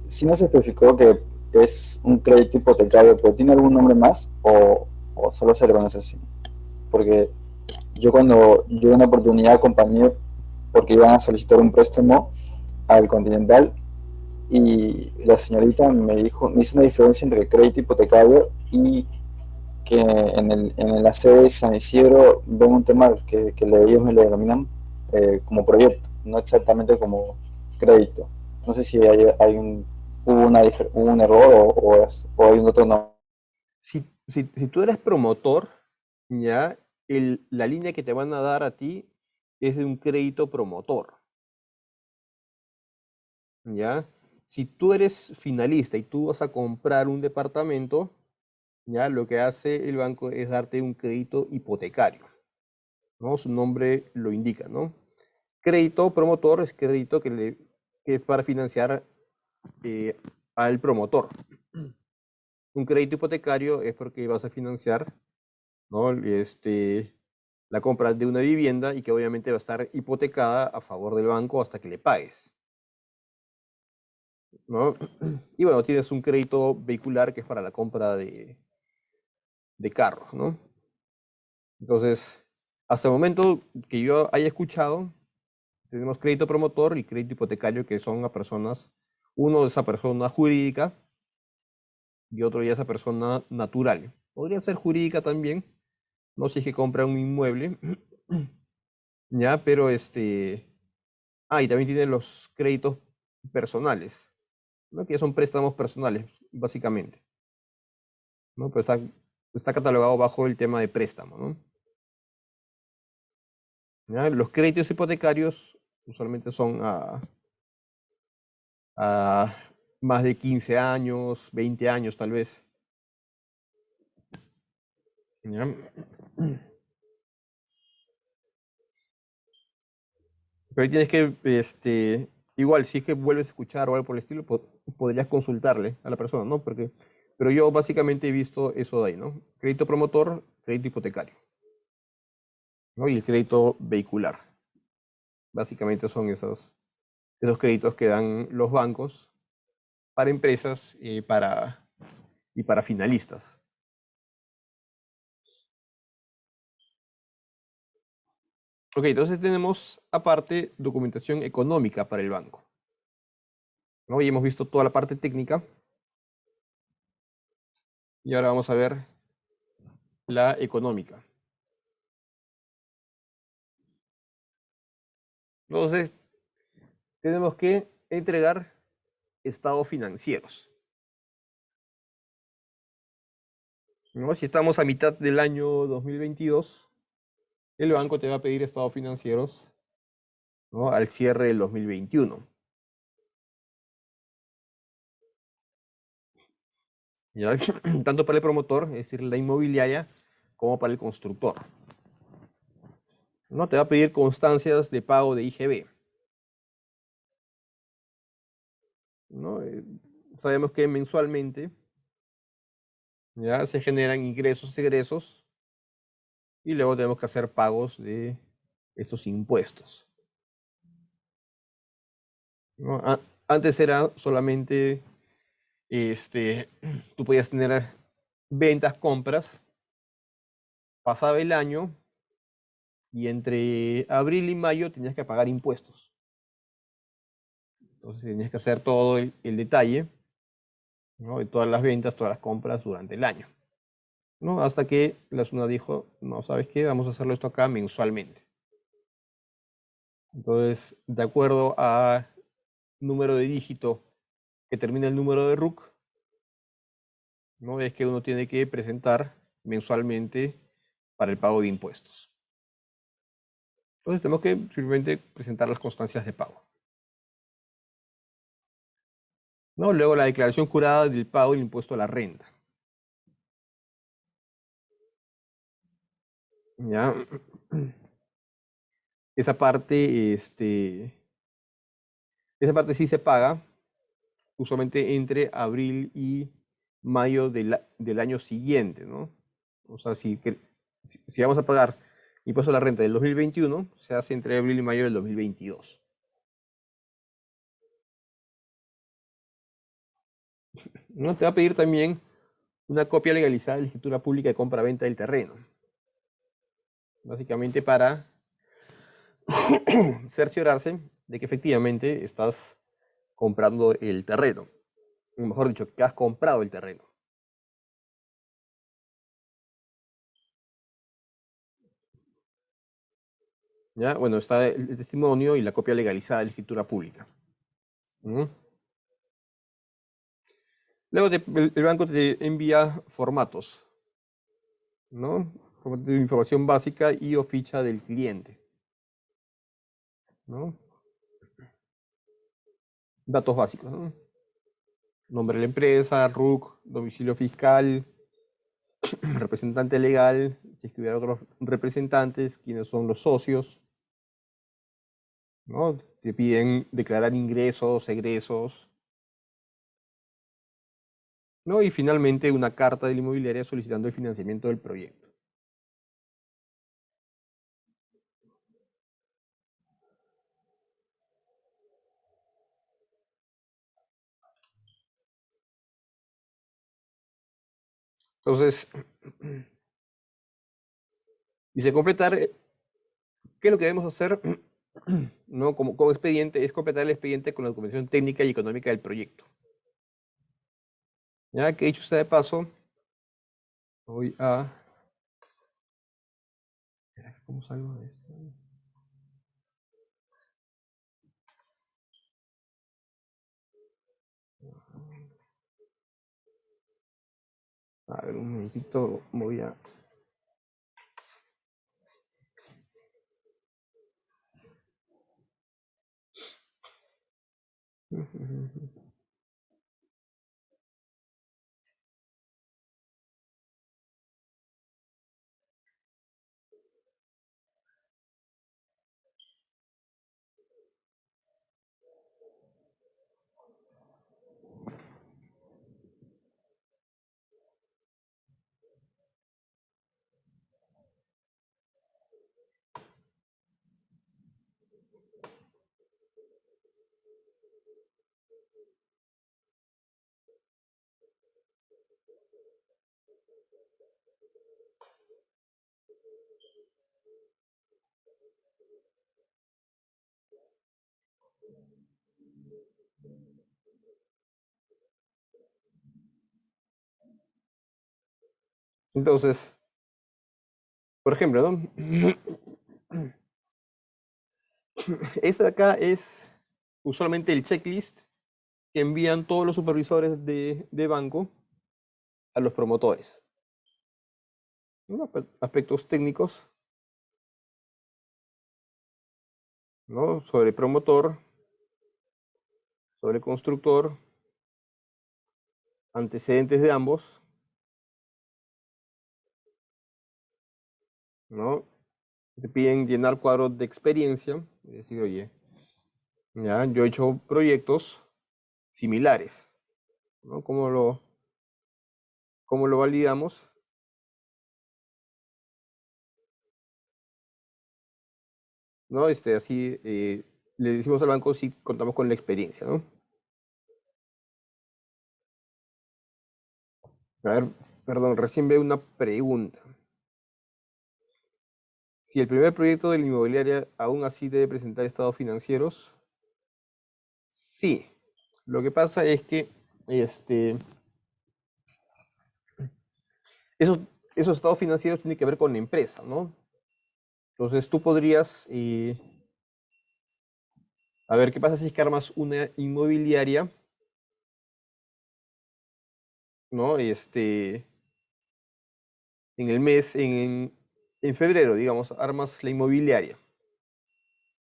sí nos especificó que es un crédito hipotecario, pero ¿tiene algún nombre más o solo se le conoce así? Porque yo cuando yo una oportunidad acompañé porque iban a solicitar un préstamo al Continental y la señorita me hizo una diferencia entre crédito hipotecario y que en la sede de San Isidro ven un tema que ellos me lo denominan como proyecto, no exactamente como crédito. No sé si hubo un error o hay un otro nombre. Si tú eres promotor, ya, la línea que te van a dar a ti es de un crédito promotor. ¿Ya? Si tú eres finalista y tú vas a comprar un departamento, ya, lo que hace el banco es darte un crédito hipotecario, ¿no? Su nombre lo indica, ¿no? Crédito promotor es crédito que es para financiar al promotor. Un crédito hipotecario es porque vas a financiar, ¿no? La compra de una vivienda y que obviamente va a estar hipotecada a favor del banco hasta que le pagues, ¿no? Y bueno, tienes un crédito vehicular que es para la compra de carros, ¿no? Entonces, hasta el momento que yo haya escuchado, tenemos crédito promotor y crédito hipotecario, que son a personas, uno de esa persona jurídica y otro ya esa persona natural. Podría ser jurídica también, no sé si es que compra un inmueble, ya, pero y también tiene los créditos personales, ¿no? Que ya son préstamos personales, básicamente, ¿no? Pero está catalogado bajo el tema de préstamo, ¿no? ¿Ya? Los créditos hipotecarios usualmente son a más de 15 años, 20 años tal vez. ¿Ya? Pero ahí tienes que, igual, si es que vuelves a escuchar o algo por el estilo, podrías consultarle a la persona, ¿no? Pero yo básicamente he visto eso de ahí, ¿no? Crédito promotor, crédito hipotecario, ¿no? Y el crédito vehicular. Básicamente son esos créditos que dan los bancos para empresas y para finalistas. Ok, entonces tenemos aparte documentación económica para el banco, ¿no? Y hemos visto toda la parte técnica. Y ahora vamos a ver la económica. Entonces, tenemos que entregar estados financieros, ¿no? Si estamos a mitad del año 2022, el banco te va a pedir estados financieros, ¿no? Al cierre del 2021. ¿Ya? Tanto para el promotor, es decir, la inmobiliaria, como para el constructor, ¿no? Te va a pedir constancias de pago de IGB, ¿no? Sabemos que mensualmente ya se generan ingresos y egresos y luego tenemos que hacer pagos de estos impuestos, ¿no? Antes era solamente, tú podías tener ventas, compras, pasaba el año y entre abril y mayo tenías que pagar impuestos. Entonces tenías que hacer todo el detalle, ¿no? De todas las ventas, todas las compras durante el año, ¿no? Hasta que la SUNAT dijo, no, ¿sabes qué? Vamos a hacerlo esto acá mensualmente. Entonces, de acuerdo a número de dígito que termina el número de RUC, ¿no? Es que uno tiene que presentar mensualmente para el pago de impuestos. Entonces tenemos que simplemente presentar las constancias de pago, ¿no? Luego la declaración jurada del pago del impuesto a la renta. ¿Ya? Esa parte, esa parte sí se paga usualmente entre abril y mayo del año siguiente, ¿no? O sea, si vamos a pagar impuesto a la renta del 2021, se hace entre abril y mayo del 2022. ¿no? Te va a pedir también una copia legalizada de la escritura pública de compra-venta del terreno. Básicamente para cerciorarse de que efectivamente estás comprando el terreno. O mejor dicho, que has comprado el terreno. ¿Ya? Bueno, está el testimonio y la copia legalizada de la escritura pública. ¿Mm? Luego el banco te envía formatos, ¿no? Formato de información básica y o ficha del cliente, ¿no? Datos básicos, ¿no? Nombre de la empresa, RUC, domicilio fiscal, representante legal, escribir a otros representantes, quiénes son los socios, ¿no? Te piden declarar ingresos, egresos, ¿no? Y finalmente una carta de la inmobiliaria solicitando el financiamiento del proyecto. Entonces, dice completar, ¿qué es lo que debemos hacer? ¿No? Como expediente, es completar el expediente con la documentación técnica y económica del proyecto. Ya que dicho sea de paso, voy a... ¿Cómo salgo de esto? A ver, un momentito, voy a... Entonces, por ejemplo, ¿no? Esta de acá es usualmente el checklist que envían todos los supervisores de banco a los promotores, ¿no? Aspectos técnicos, ¿no? Sobre promotor, sobre constructor, antecedentes de ambos, ¿no? Te piden llenar cuadros de experiencia, es decir, oye, ya, yo he hecho proyectos similares, ¿no? ¿Cómo lo validamos? ¿No? Así le decimos al banco si contamos con la experiencia, ¿no? A ver, perdón, recién veo una pregunta. Si el primer proyecto de la inmobiliaria aún así debe presentar estados financieros, sí. Lo que pasa es que esos, esos estados financieros tienen que ver con la empresa, ¿no? Entonces tú podrías, a ver, ¿qué pasa si es que armas una inmobiliaria, ¿no? En el mes, en febrero, digamos, armas la inmobiliaria.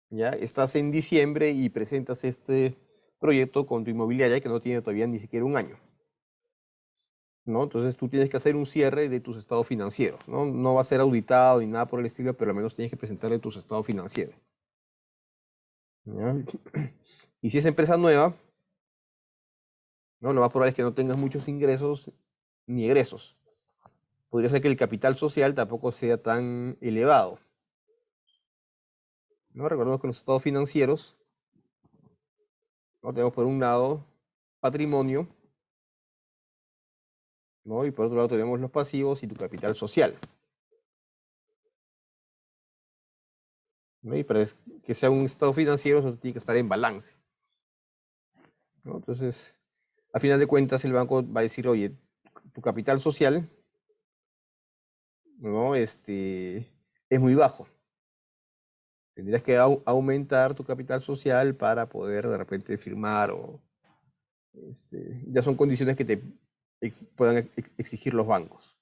¿Ya? Estás en diciembre y presentas este proyecto con tu inmobiliaria que no tiene todavía ni siquiera un año, ¿no? Entonces tú tienes que hacer un cierre de tus estados financieros, ¿no? No va a ser auditado ni nada por el estilo, pero al menos tienes que presentarle tus estados financieros. ¿Ya? Y si es empresa nueva, ¿no? Lo más probable es que no tengas muchos ingresos ni egresos. Podría ser que el capital social tampoco sea tan elevado, ¿no? Recordemos que los estados financieros, ¿no? Tenemos por un lado patrimonio, ¿no? Y por otro lado tenemos los pasivos y tu capital social, ¿no? Y para que sea un estado financiero, eso tiene que estar en balance, ¿no? Entonces, a final de cuentas, el banco va a decir, oye, tu capital social, ¿no? Es muy bajo. Tendrías que aumentar tu capital social para poder de repente firmar o ya son condiciones que te puedan exigir los bancos.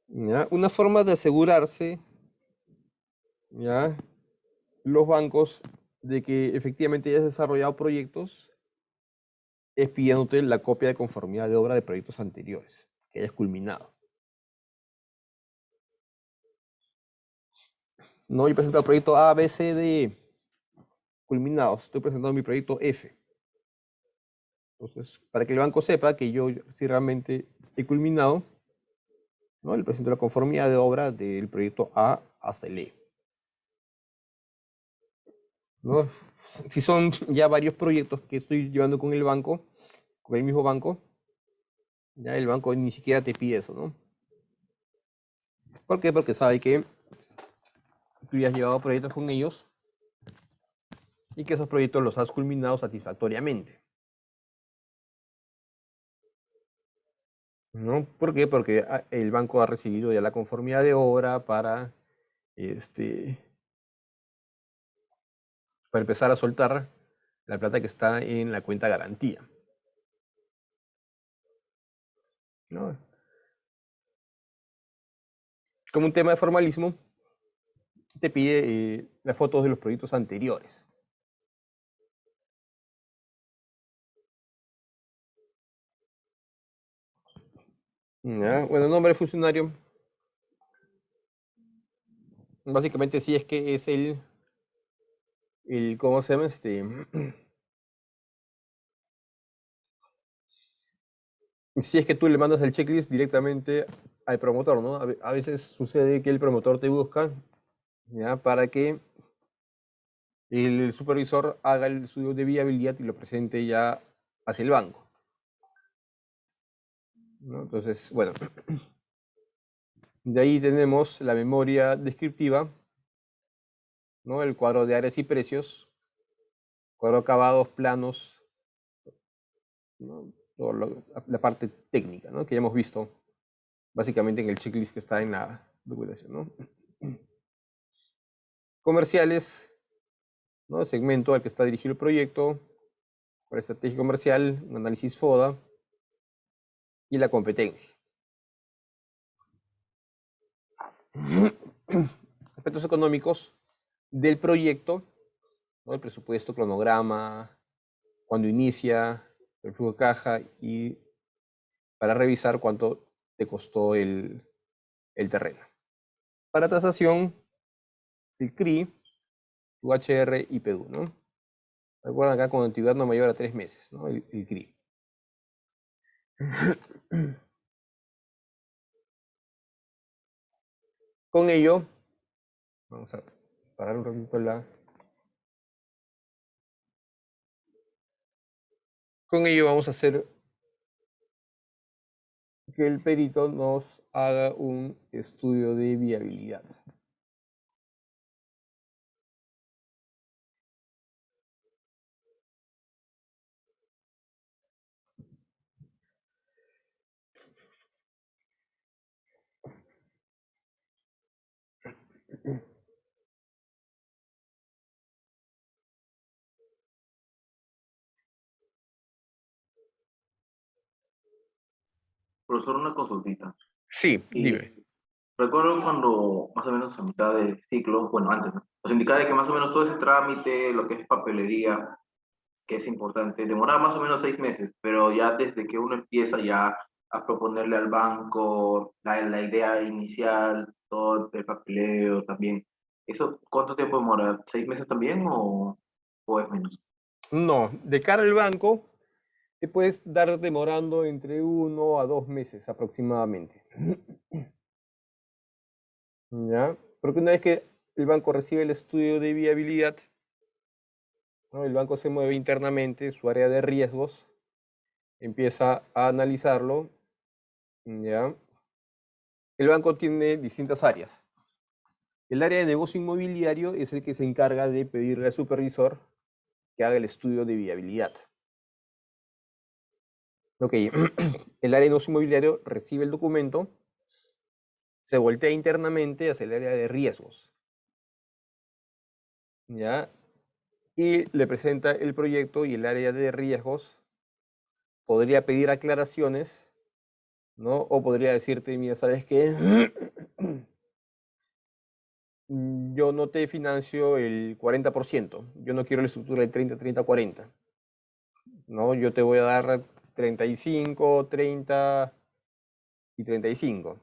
¿Ya? Una forma de asegurarse, ¿ya? Los bancos de que efectivamente hayas desarrollado proyectos es pidiéndote la copia de conformidad de obra de proyectos anteriores, que hayas culminado. No, yo presento el proyecto A, B, C, D, culminados. Estoy presentando mi proyecto F. Entonces, para que el banco sepa que yo sí realmente he culminado, ¿no? Le presento la conformidad de obra del proyecto A hasta el E, ¿no? Si son ya varios proyectos que estoy llevando con el banco, con el mismo banco, ya el banco ni siquiera te pide eso, ¿no? ¿Por qué? Porque sabe que tú ya has llevado proyectos con ellos y que esos proyectos los has culminado satisfactoriamente, ¿no? ¿Por qué? Porque el banco ha recibido ya la conformidad de obra para empezar a soltar la plata que está en la cuenta garantía, ¿no? Como un tema de formalismo, te pide las fotos de los proyectos anteriores. ¿Ya? Bueno, nombre de funcionario, básicamente sí es que es ¿cómo se llama? Si es que tú le mandas el checklist directamente al promotor, ¿no? A veces sucede que el promotor te busca, ¿ya? Para que el supervisor haga el estudio de viabilidad y lo presente ya hacia el banco, ¿no? Entonces, bueno, de ahí tenemos la memoria descriptiva, ¿no? El cuadro de áreas y precios, cuadro de acabados, planos, ¿no? La parte técnica, ¿no? Que ya hemos visto básicamente en el checklist que está en la documentación, ¿no? Comerciales, ¿no? El segmento al que está dirigido el proyecto, la estrategia comercial, un análisis FODA y la competencia. Aspectos económicos del proyecto, ¿no? El presupuesto, cronograma, cuando inicia, el flujo de caja y para revisar cuánto te costó el terreno. Para tasación, el CRI, UHR y PDU, ¿no? Recuerdan acá con antigüedad no mayor a 3 meses, ¿no? El CRI. Con ello, vamos a parar un ratito Con ello vamos a hacer que el perito nos haga un estudio de viabilidad. Profesor, una consultita. Sí, Y dime. recuerdo cuando más o menos a mitad del ciclo, bueno, antes, ¿no? Nos indicaba de que más o menos todo ese trámite, lo que es papelería, que es importante, demoraba más o menos 6 meses, pero ya desde que uno empieza ya a proponerle al banco la idea inicial, todo el papeleo también, ¿eso cuánto tiempo demora? ¿6 meses también o es menos? No, de cara al banco, te puedes dar demorando entre 1 a 2 meses aproximadamente. ¿Ya? Porque una vez que el banco recibe el estudio de viabilidad, ¿no? El banco se mueve internamente, su área de riesgos, empieza a analizarlo, ¿ya? El banco tiene distintas áreas. El área de negocio inmobiliario es el que se encarga de pedirle al supervisor que haga el estudio de viabilidad. Ok, el área de negocio inmobiliario recibe el documento, se voltea internamente hacia el área de riesgos, ¿ya? Y le presenta el proyecto y el área de riesgos podría pedir aclaraciones, ¿no? O podría decirte, mira, ¿sabes qué? Yo no te financio el 40%, yo no quiero la estructura del 30-30-40, ¿no? Yo te voy a dar 35, 30 y 35,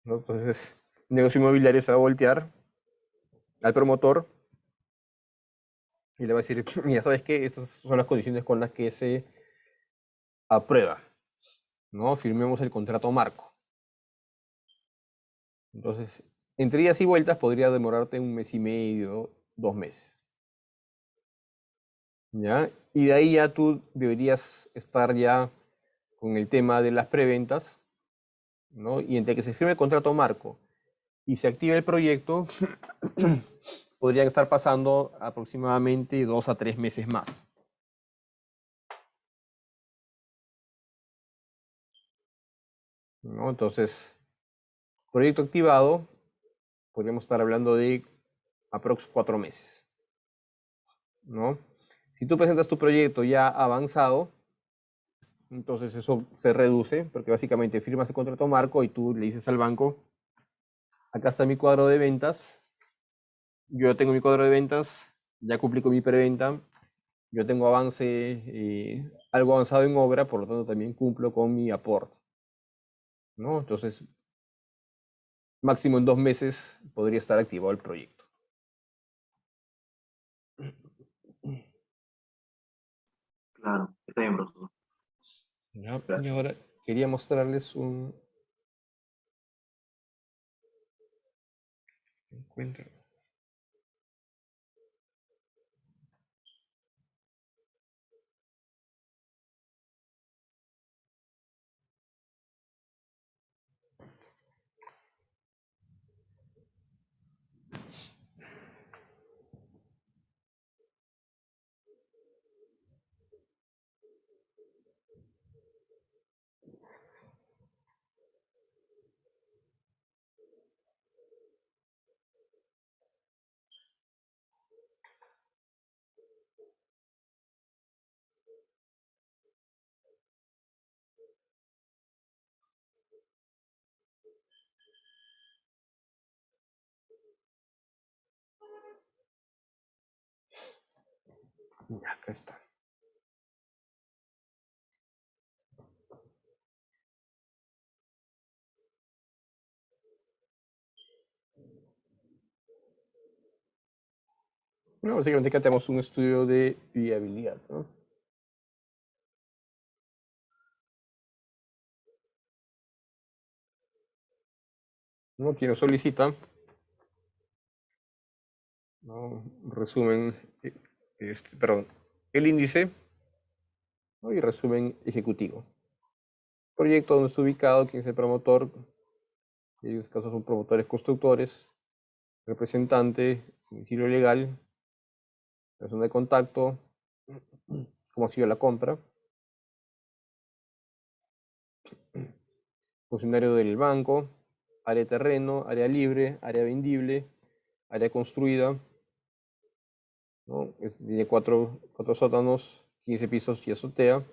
¿no? Entonces, el negocio inmobiliario se va a voltear al promotor y le va a decir, mira, ¿sabes qué? Estas son las condiciones con las que se aprueba, ¿no? Firmemos el contrato marco. Entonces, entre idas y vueltas podría demorarte 1 mes y medio, 2 meses. ¿Ya? Y de ahí ya tú deberías estar ya con el tema de las preventas, ¿no? Y entre que se firme el contrato marco y se active el proyecto, podrían estar pasando aproximadamente 2 a 3 meses más. ¿No? Entonces, proyecto activado, podríamos estar hablando de aprox 4 meses, ¿no? Si tú presentas tu proyecto ya avanzado, entonces eso se reduce, porque básicamente firmas el contrato marco y tú le dices al banco, acá está mi cuadro de ventas, yo tengo mi cuadro de ventas, ya cumplí con mi preventa, yo tengo avance, algo avanzado en obra, por lo tanto también cumplo con mi aporte, ¿no? Entonces, máximo en 2 meses podría estar activado el proyecto. Claro, está bien, profesor. ¿Ya? Y Gracias. ahora quería mostrarles un encuentro. Ya, acá está. Bueno, básicamente acá tenemos un estudio de viabilidad, ¿no? ¿No? Quien lo solicita, ¿no? Resumen, perdón, el índice, ¿no? Y resumen ejecutivo. Proyecto donde está ubicado, quién es el promotor, en estos casos son promotores constructores, representante, domicilio legal, persona de contacto, cómo ha sido la compra, funcionario del banco, área de terreno, área libre, área vendible, área construida, ¿no? Tiene 4 sótanos, 15 pisos y azotea,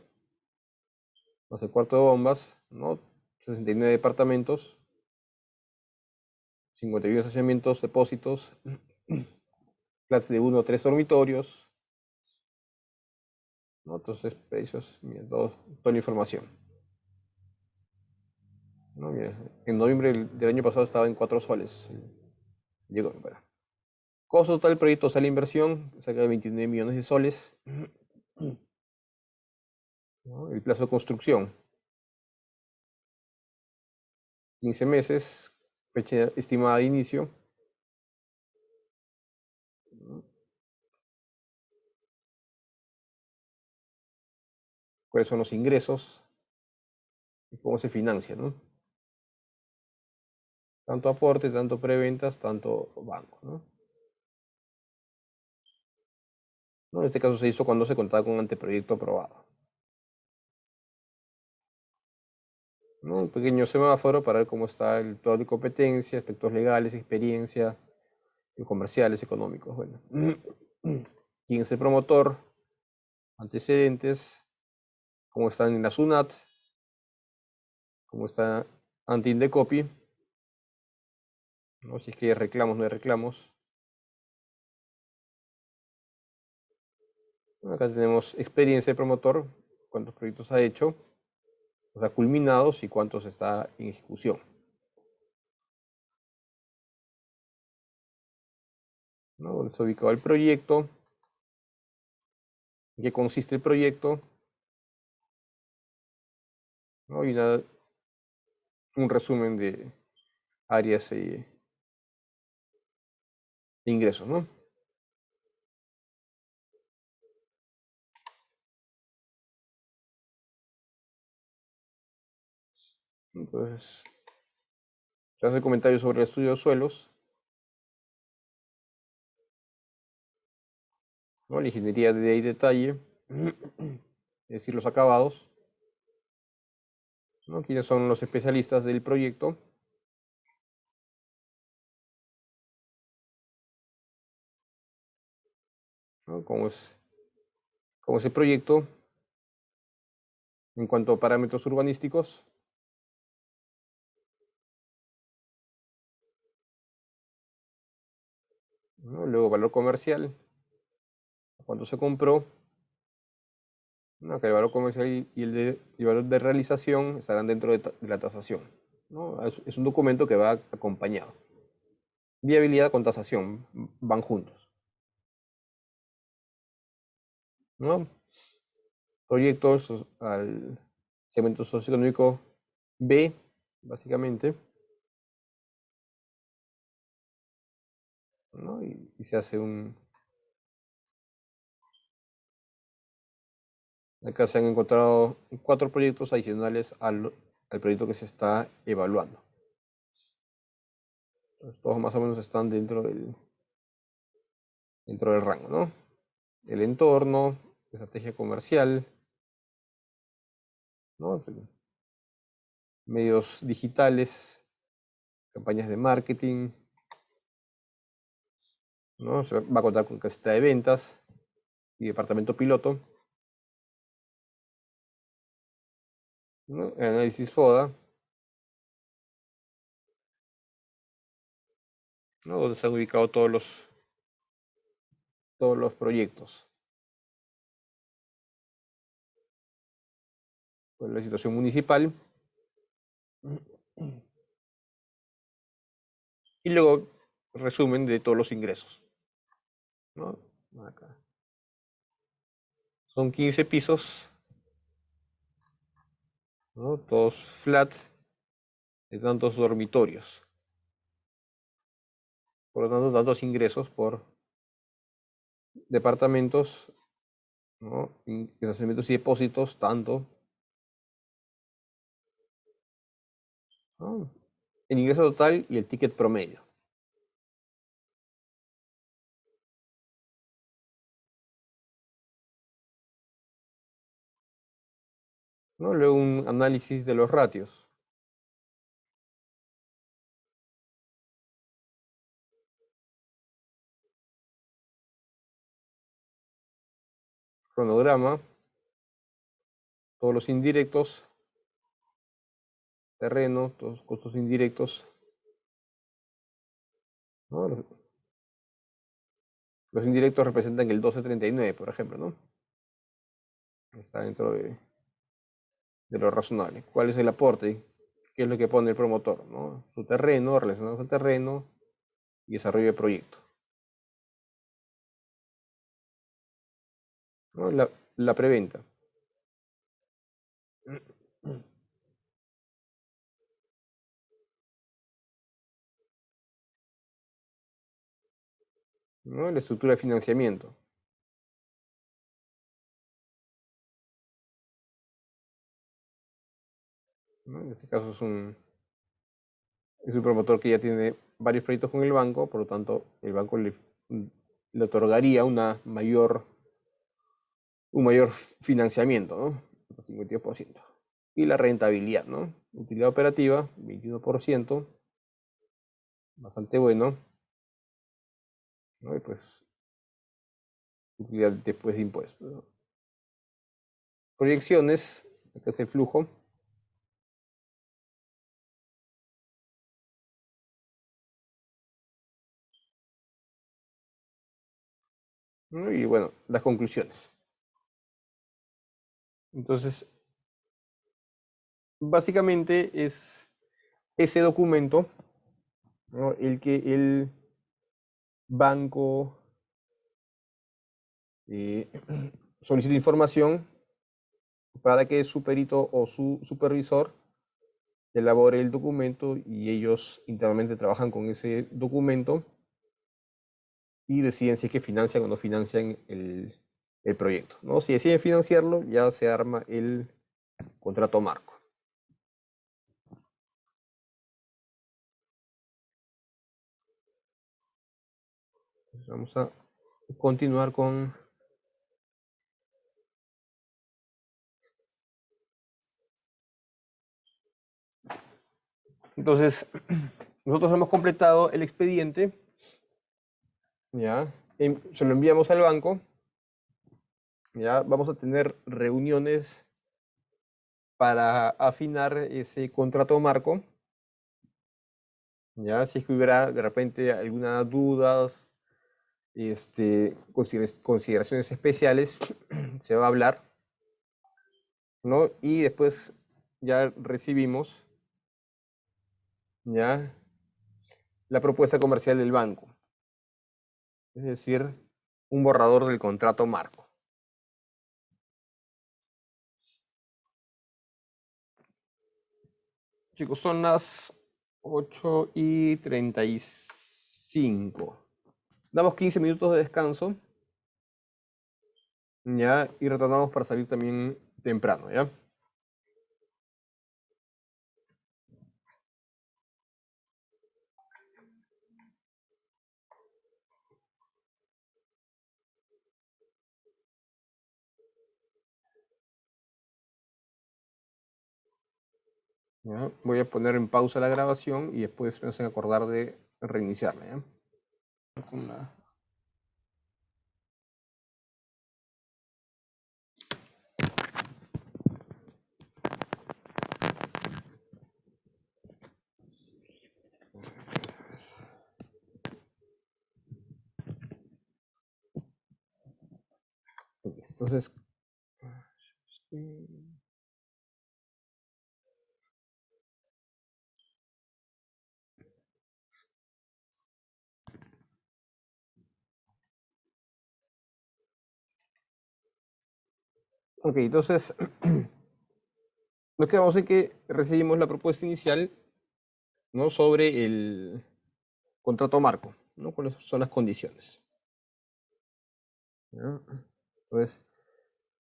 más el cuarto de bombas, ¿no? 69 departamentos, 51 estacionamientos, depósitos, flats de 1 o 3 dormitorios, ¿no? Entonces, precios, mira, toda la información, ¿no? Mira, en noviembre del año pasado estaba en 4 soles. Llegó, bueno. Costo total del proyecto, sale inversión, cerca de 29 millones de soles. ¿No? El plazo de construcción, 15 meses, fecha estimada de inicio, cuáles son los ingresos y cómo se financia, ¿no? Tanto aporte, tanto preventas, tanto banco, ¿no? En este caso se hizo cuando se contaba con un anteproyecto aprobado, ¿no? Un pequeño semáforo para ver cómo está el todo de competencia, aspectos legales, experiencia, comerciales, económicos. Bueno, quién es el promotor, antecedentes, cómo están en la SUNAT, cómo está anti-Indecopi, ¿no? Si es que hay reclamos, no hay reclamos. Acá tenemos experiencia de promotor, cuántos proyectos ha hecho, o sea, culminados y cuántos está en ejecución. ¿No? Donde está ubicado el proyecto, en qué consiste el proyecto, ¿no? Y un resumen de áreas de ingresos, ¿no? Entonces, se hace comentarios sobre el estudio de suelos, ¿no? La ingeniería de ahí detalle, es decir, los acabados, ¿no? ¿Quiénes son los especialistas del proyecto? ¿No? ¿Cómo es el proyecto en cuanto a parámetros urbanísticos? ¿No? Luego valor comercial, cuánto se compró, ¿no? Que el valor comercial y el valor de realización estarán dentro de la tasación, ¿no? Es un documento que va acompañado. Viabilidad con tasación van juntos, ¿no? Proyectos al segmento socioeconómico B, básicamente, ¿no? Y se hace acá se han encontrado 4 proyectos adicionales al proyecto que se está evaluando. Entonces, todos más o menos están dentro del rango, ¿no? El entorno, estrategia comercial, ¿no? Medios digitales, campañas de marketing, ¿no? Se va a contar con caseta de ventas y departamento piloto, ¿no? El análisis FODA, ¿no? Donde se han ubicado todos los proyectos. Pues la situación municipal. Y luego resumen de todos los ingresos, ¿no? Acá. Son 15 pisos, ¿no? Todos flat, de tantos dormitorios. Por lo tanto, tantos ingresos por departamentos, ¿no? Financiamientos y depósitos, tanto, ¿no? El ingreso total y el ticket promedio. ¿No? Luego un análisis de los ratios. Cronograma, todos los indirectos, terreno, todos los costos indirectos, ¿no? Los indirectos representan el 1239, por ejemplo, ¿no? Está dentro de lo razonable. ¿Cuál es el aporte? ¿Qué es lo que pone el promotor, ¿no? Su terreno, relacionado con el terreno y desarrollo de proyecto, ¿no? La preventa. ¿No? La estructura de financiamiento. ¿no? En este caso es un promotor que ya tiene varios proyectos con el banco, por lo tanto el banco le otorgaría un mayor financiamiento, ¿no? 52%. Y la rentabilidad, ¿no? Utilidad operativa, 21%, bastante bueno, ¿no? Y pues, utilidad después de impuestos, ¿no? Proyecciones, acá es el flujo. ¿No? Y bueno, las conclusiones. Entonces, básicamente es ese documento, ¿no? El que el banco solicita información para que su perito o su supervisor elabore el documento y ellos internamente trabajan con ese documento y deciden si es que financian o no financian el proyecto, ¿no? Si deciden financiarlo, ya se arma el contrato marco. Vamos a continuar con entonces nosotros hemos completado el expediente, ya se lo enviamos al banco, ya vamos a tener reuniones para afinar ese contrato marco, ya si es que hubiera de repente algunas dudas, consideraciones especiales, se va a hablar, ¿no? Y después ya recibimos ya la propuesta comercial del banco, es decir, un borrador del contrato marco. Chicos, son las 8:35. Damos 15 minutos de descanso, ya, y retornamos para salir también temprano, ¿ya? ¿Ya? Voy a poner en pausa la grabación y después me hacen acordar de reiniciarla, ¿ya? Entonces, ok, entonces nos quedamos en que recibimos la propuesta inicial, ¿no? Sobre el contrato marco, ¿no? ¿Cuáles son las condiciones? ¿Ya? Entonces,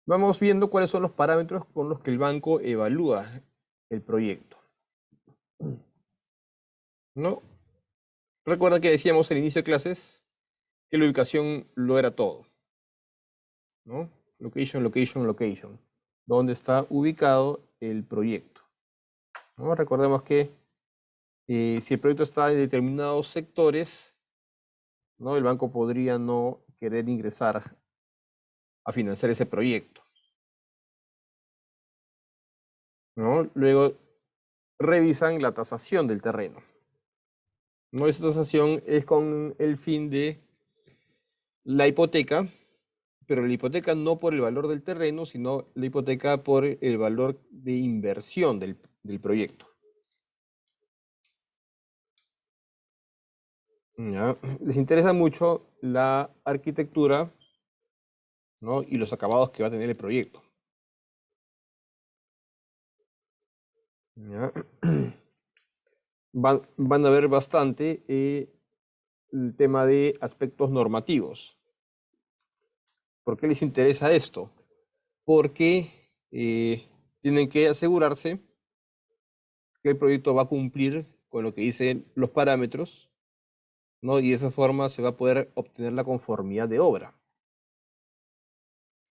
vamos viendo cuáles son los parámetros con los que el banco evalúa el proyecto, ¿no? Recuerda que decíamos al inicio de clases que la ubicación lo era todo, ¿no? Location, location, location. ¿Dónde está ubicado el proyecto? ¿No? Recordemos que si el proyecto está en determinados sectores, ¿no? El banco podría no querer ingresar a financiar ese proyecto, ¿no? Luego revisan la tasación del terreno, ¿no? Esa tasación es con el fin de la hipoteca, pero la hipoteca no por el valor del terreno, sino la hipoteca por el valor de inversión del proyecto. ¿Ya? Les interesa mucho la arquitectura, ¿no? Y los acabados que va a tener el proyecto. ¿Ya? Van a ver bastante el tema de aspectos normativos. ¿Por qué les interesa esto? Porque tienen que asegurarse que el proyecto va a cumplir con lo que dicen los parámetros, ¿no? Y de esa forma se va a poder obtener la conformidad de obra.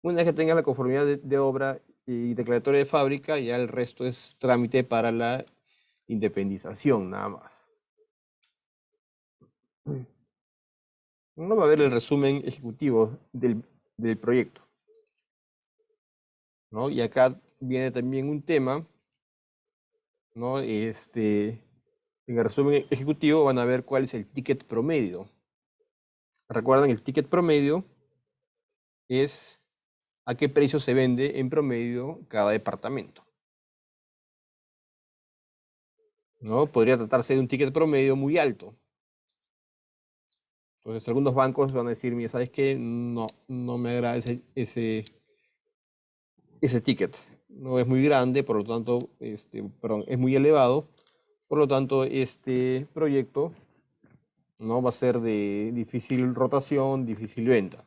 Una vez que tengas la conformidad de obra y declaratoria de fábrica, ya el resto es trámite para la independización, nada más. Uno va a ver el resumen ejecutivo del proyecto, ¿no? Y acá viene también un tema, ¿no? En el resumen ejecutivo van a ver cuál es el ticket promedio. Recuerden, el ticket promedio es a qué precio se vende en promedio cada departamento, ¿no? Podría tratarse de un ticket promedio muy alto. Entonces, algunos bancos van a decir, mira, ¿sabes qué? No me agrada ese ticket. No es muy grande, por lo tanto, perdón, es muy elevado. Por lo tanto, este proyecto no va a ser de difícil rotación, difícil venta,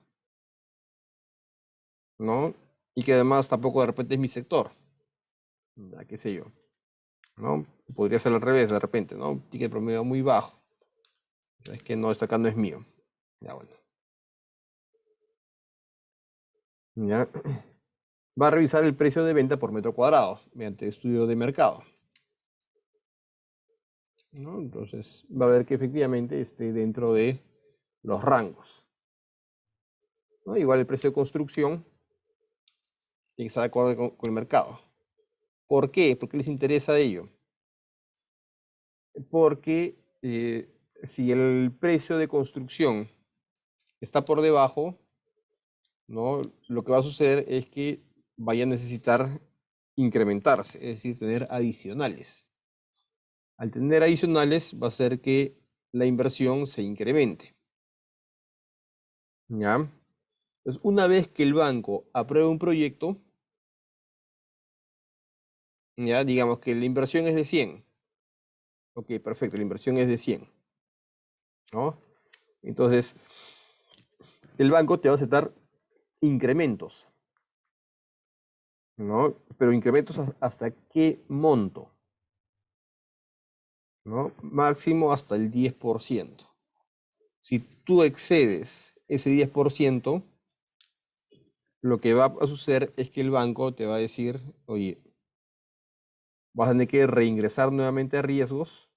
¿no? Y que además tampoco de repente es mi sector, ya, qué sé yo, ¿no? Podría ser al revés de repente, ¿no? Ticket promedio muy bajo. Es que no, esto acá no es mío. Ya, bueno. Ya. Va a revisar el precio de venta por metro cuadrado mediante estudio de mercado, ¿no? Entonces va a ver que efectivamente esté dentro de los rangos, ¿no? Igual el precio de construcción tiene que estar de acuerdo con el mercado. ¿Por qué? ¿Por qué les interesa ello? Porque si el precio de construcción está por debajo, ¿no? Lo que va a suceder es que vaya a necesitar incrementarse, es decir, tener adicionales. Al tener adicionales va a hacer que la inversión se incremente, ¿ya? Entonces, una vez que el banco apruebe un proyecto, ya digamos que la inversión es de 100. Ok, perfecto, la inversión es de 100, ¿no? Entonces, el banco te va a aceptar incrementos, ¿no? Pero incrementos hasta qué monto, ¿no? Máximo hasta el 10%. Si tú excedes ese 10%, lo que va a suceder es que el banco te va a decir, oye, vas a tener que reingresar nuevamente a riesgos,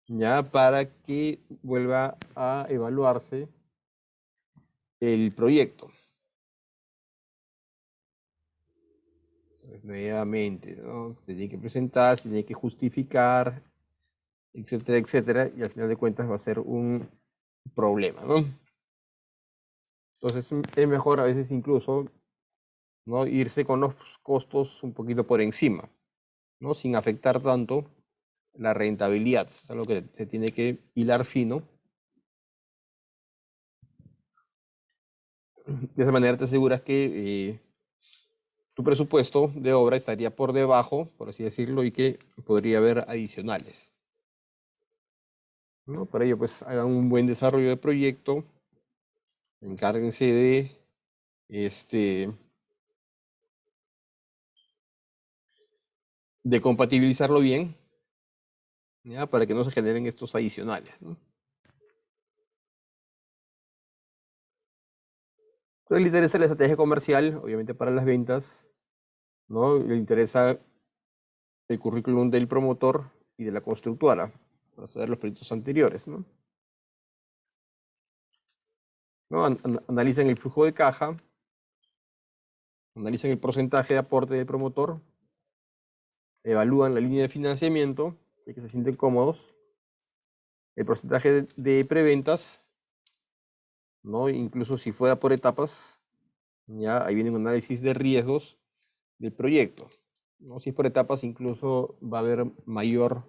ya, para que vuelva a evaluarse el proyecto. Entonces, nuevamente, ¿no? Se tiene que presentar, se tiene que justificar, etcétera, etcétera, y al final de cuentas va a ser un problema, ¿no? Entonces es mejor a veces incluso, ¿no? Irse con los costos un poquito por encima, ¿no? Sin afectar tanto la rentabilidad. Es algo que se tiene que hilar fino. De esa manera te aseguras que tu presupuesto de obra estaría por debajo, por así decirlo, y que podría haber adicionales, ¿no? Para ello, pues hagan un buen desarrollo de proyecto, encárguense de compatibilizarlo bien, ¿ya? Para que no se generen estos adicionales, ¿no? Entonces le interesa la estrategia comercial, obviamente para las ventas, ¿no? Le interesa el currículum del promotor y de la constructora, para saber los proyectos anteriores, ¿no? ¿No? Analicen el flujo de caja, analicen el porcentaje de aporte del promotor, evalúan la línea de financiamiento, ya que se sienten cómodos, el porcentaje de preventas, ¿no? Incluso si fuera por etapas, ya ahí viene un análisis de riesgos del proyecto, ¿no? Si es por etapas, incluso va a haber mayor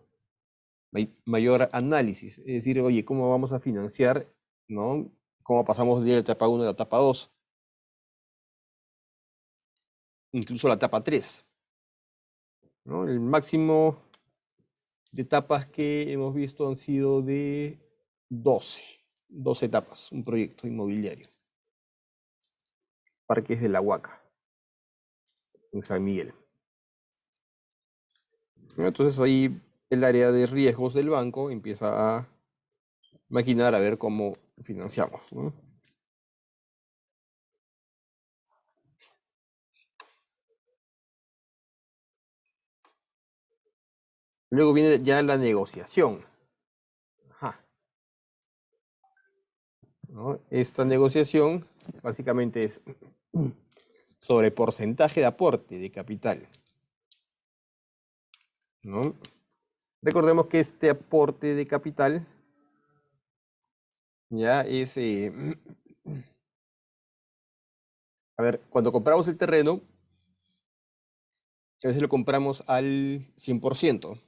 análisis, es decir, oye, ¿cómo vamos a financiar, ¿no? ¿Cómo pasamos de la etapa 1 a la etapa 2? Incluso la etapa 3, ¿no? El máximo de etapas que hemos visto han sido de 12 etapas, un proyecto inmobiliario. Parques de la Huaca, en San Miguel. Entonces ahí el área de riesgos del banco empieza a maquinar a ver cómo financiamos, ¿no? Luego viene ya la negociación. Ajá. ¿No? Esta negociación básicamente es sobre porcentaje de aporte de capital, ¿no? Recordemos que este aporte de capital ya es, a ver, cuando compramos el terreno, a veces lo compramos al 100%,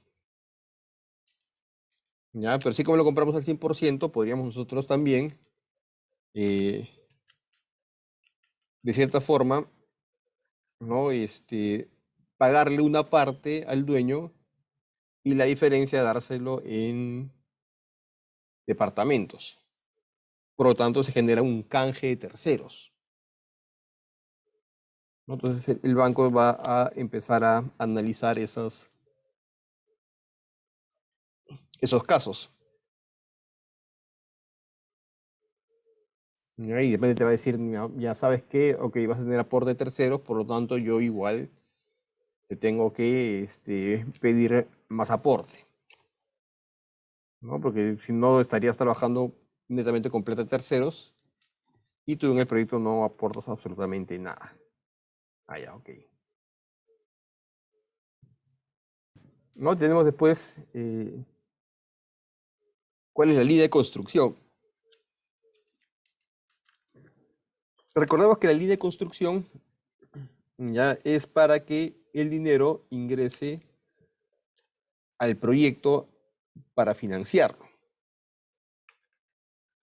¿ya? Pero sí, como lo compramos al 100%, podríamos nosotros también, de cierta forma, ¿no? Pagarle una parte al dueño y la diferencia dárselo en departamentos. Por lo tanto, se genera un canje de terceros, ¿no? Entonces, el banco va a empezar a analizar esos casos. ¿Ya? Y de repente te va a decir, ya sabes que, ok, vas a tener aporte de terceros, por lo tanto, yo igual te tengo que pedir más aporte, ¿no? Porque si no, estarías trabajando netamente con plata de terceros y tú en el proyecto no aportas absolutamente nada. Ah, ya, ok. ¿No? Tenemos después, ¿cuál es la línea de construcción? Recordemos que la línea de construcción ya es para que el dinero ingrese al proyecto para financiarlo.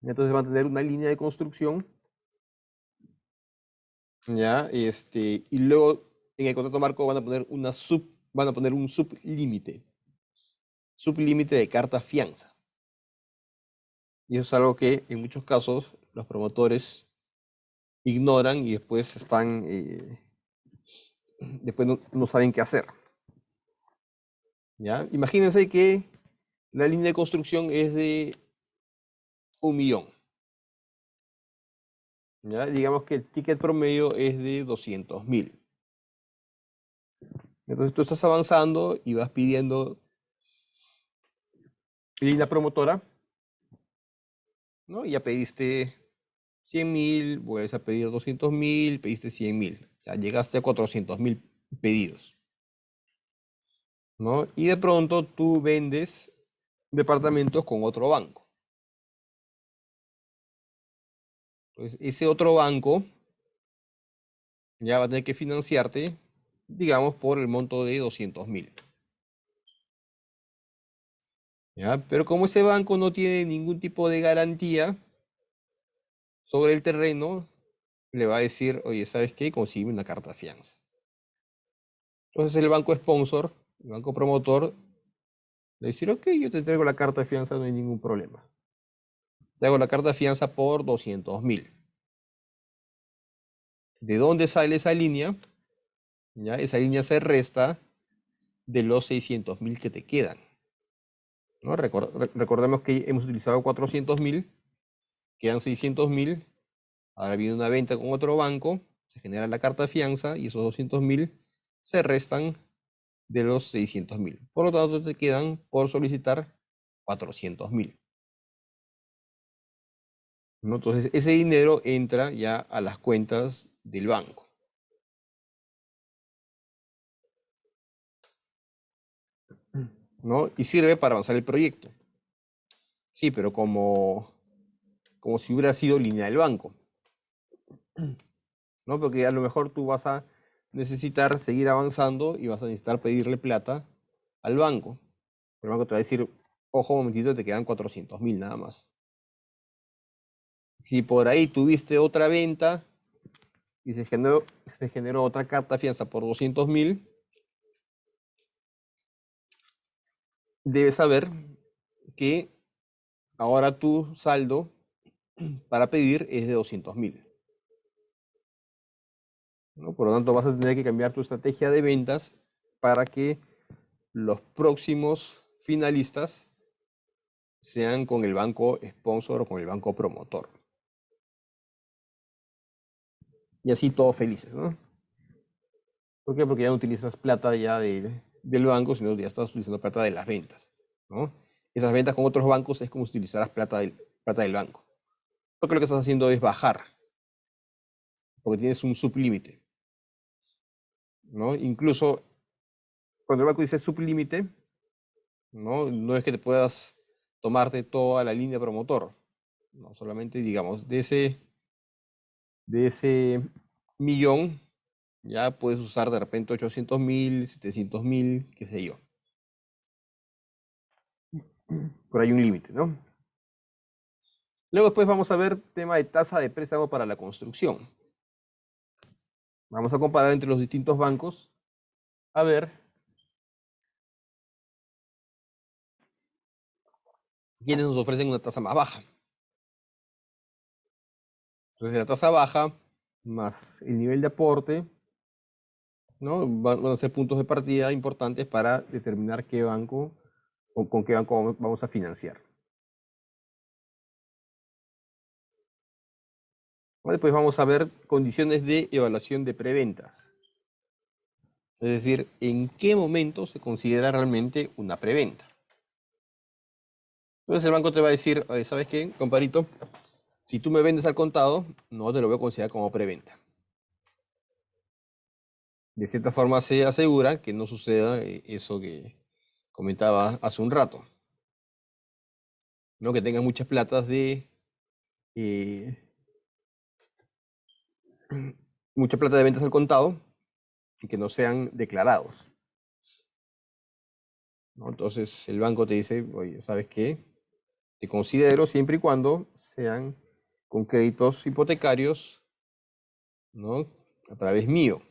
Entonces va a tener una línea de construcción, ya, y luego en el contrato marco van a poner un sublímite de carta fianza. Y eso es algo que en muchos casos los promotores ignoran y después después no saben qué hacer. ¿Ya? Imagínense que la línea de construcción es de 1 millón. ¿Ya? Digamos que el ticket promedio es de 200.000. Entonces tú estás avanzando y vas pidiendo línea promotora, ¿no? Y ya pediste 100.000, vuelves a pedir 200.000, pediste 100.000. Ya llegaste a 400.000 pedidos, ¿no? Y de pronto tú vendes departamentos con otro banco. Entonces ese otro banco ya va a tener que financiarte, digamos, por el monto de 200.000. ¿Ya? Pero como ese banco no tiene ningún tipo de garantía sobre el terreno, le va a decir, oye, ¿sabes qué? Consigue una carta fianza. Entonces el banco sponsor, el banco promotor, le va a decir, ok, yo te traigo la carta de fianza, no hay ningún problema. Te hago la carta de fianza por 200.000. ¿De dónde sale esa línea? ¿Ya? Esa línea se resta de los 600.000 que te quedan, ¿no? Recordemos que hemos utilizado 400.000, quedan 600.000. Ahora viene una venta con otro banco, se genera la carta de fianza y esos 200.000 se restan de los 600.000. Por lo tanto, te quedan por solicitar 400.000. ¿No? Entonces, ese dinero entra ya a las cuentas del banco. ¿No? Y sirve para avanzar el proyecto. Sí, pero como si hubiera sido línea del banco, ¿no? Porque a lo mejor tú vas a necesitar seguir avanzando y vas a necesitar pedirle plata al banco. El banco te va a decir, ojo, un momentito, te quedan 400.000 nada más. Si por ahí tuviste otra venta y se generó otra carta de fianza por 200.000, debes saber que ahora tu saldo para pedir es de 200.000, ¿no? Por lo tanto, vas a tener que cambiar tu estrategia de ventas para que los próximos finalistas sean con el banco sponsor o con el banco promotor. Y así todos felices, ¿no? ¿Por qué? Porque ya no utilizas plata ya del banco, sino ya estás utilizando plata de las ventas, ¿no? Esas ventas con otros bancos es como si utilizaras plata del banco. Lo que estás haciendo es bajar, porque tienes un sublímite, ¿no? Incluso cuando el banco dice sublímite, no es que te puedas tomarte toda la línea promotor, no, solamente digamos, de ese millón, ya puedes usar de repente 800.000, 700.000, qué sé yo. Por ahí un límite, ¿no? Luego después vamos a ver tema de tasa de préstamo para la construcción. Vamos a comparar entre los distintos bancos, a ver quiénes nos ofrecen una tasa más baja. Entonces la tasa baja más el nivel de aporte, ¿no? Van a ser puntos de partida importantes para determinar qué banco o con qué banco vamos a financiar. Después vamos a ver condiciones de evaluación de preventas. Es decir, en qué momento se considera realmente una preventa. Entonces el banco te va a decir, oye, ¿sabes qué, compadrito? Si tú me vendes al contado, no te lo voy a considerar como preventa. De cierta forma se asegura que no suceda eso que comentaba hace un rato. ¿No? Que tengas muchas platas mucha plata de ventas al contado y que no sean declarados, ¿no? Entonces el banco te dice, oye, ¿sabes qué? Te considero siempre y cuando sean con créditos hipotecarios, ¿no? A través mío.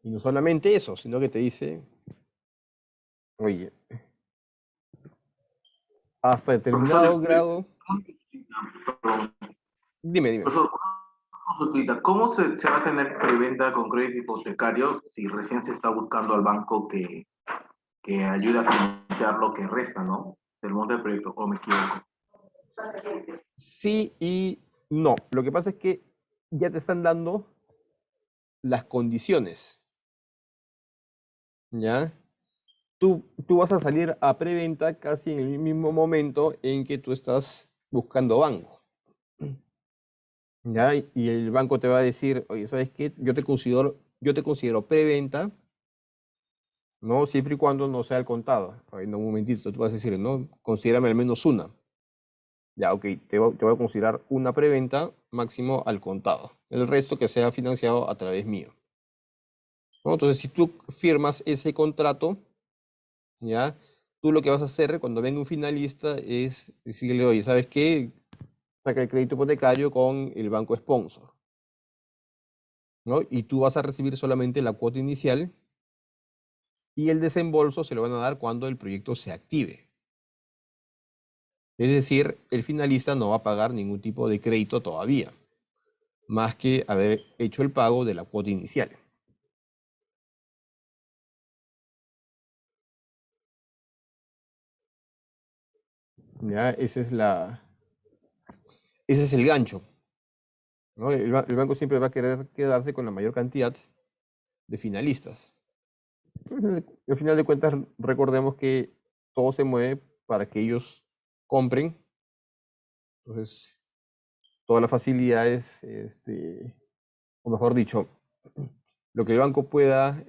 Y no solamente eso, sino que te dice, oye, hasta determinado grado. Dime. Profesor, consultita, ¿cómo se va a tener preventa con crédito hipotecario si recién se está buscando al banco que ayude a financiar lo que resta, ¿no? Del monte del proyecto, ¿o me equivoco? Sí y no. Lo que pasa es que ya te están dando las condiciones. ¿Ya? Tú vas a salir a preventa casi en el mismo momento en que tú estás buscando banco. ¿Ya? Y el banco te va a decir, oye, ¿sabes qué? Yo te considero preventa, ¿no? Siempre y cuando no sea el contado. Oye, no, un momentito, tú vas a decir, no, considérame al menos una. Ya, ok, te voy a considerar una preventa máximo al contado. El resto que sea financiado a través mío, ¿no? Entonces, si tú firmas ese contrato, ¿ya? Tú lo que vas a hacer cuando venga un finalista es decirle, oye, ¿sabes qué? Saca el crédito hipotecario con el banco sponsor, ¿no? Y tú vas a recibir solamente la cuota inicial y el desembolso se lo van a dar cuando el proyecto se active. Es decir, el finalista no va a pagar ningún tipo de crédito todavía, más que haber hecho el pago de la cuota inicial. ¿Ya? Ese es el gancho, ¿no? El banco siempre va a querer quedarse con la mayor cantidad de finalistas. Al final de cuentas, recordemos que todo se mueve para que ellos compren. Entonces, todas las facilidades, o mejor dicho, lo que el banco pueda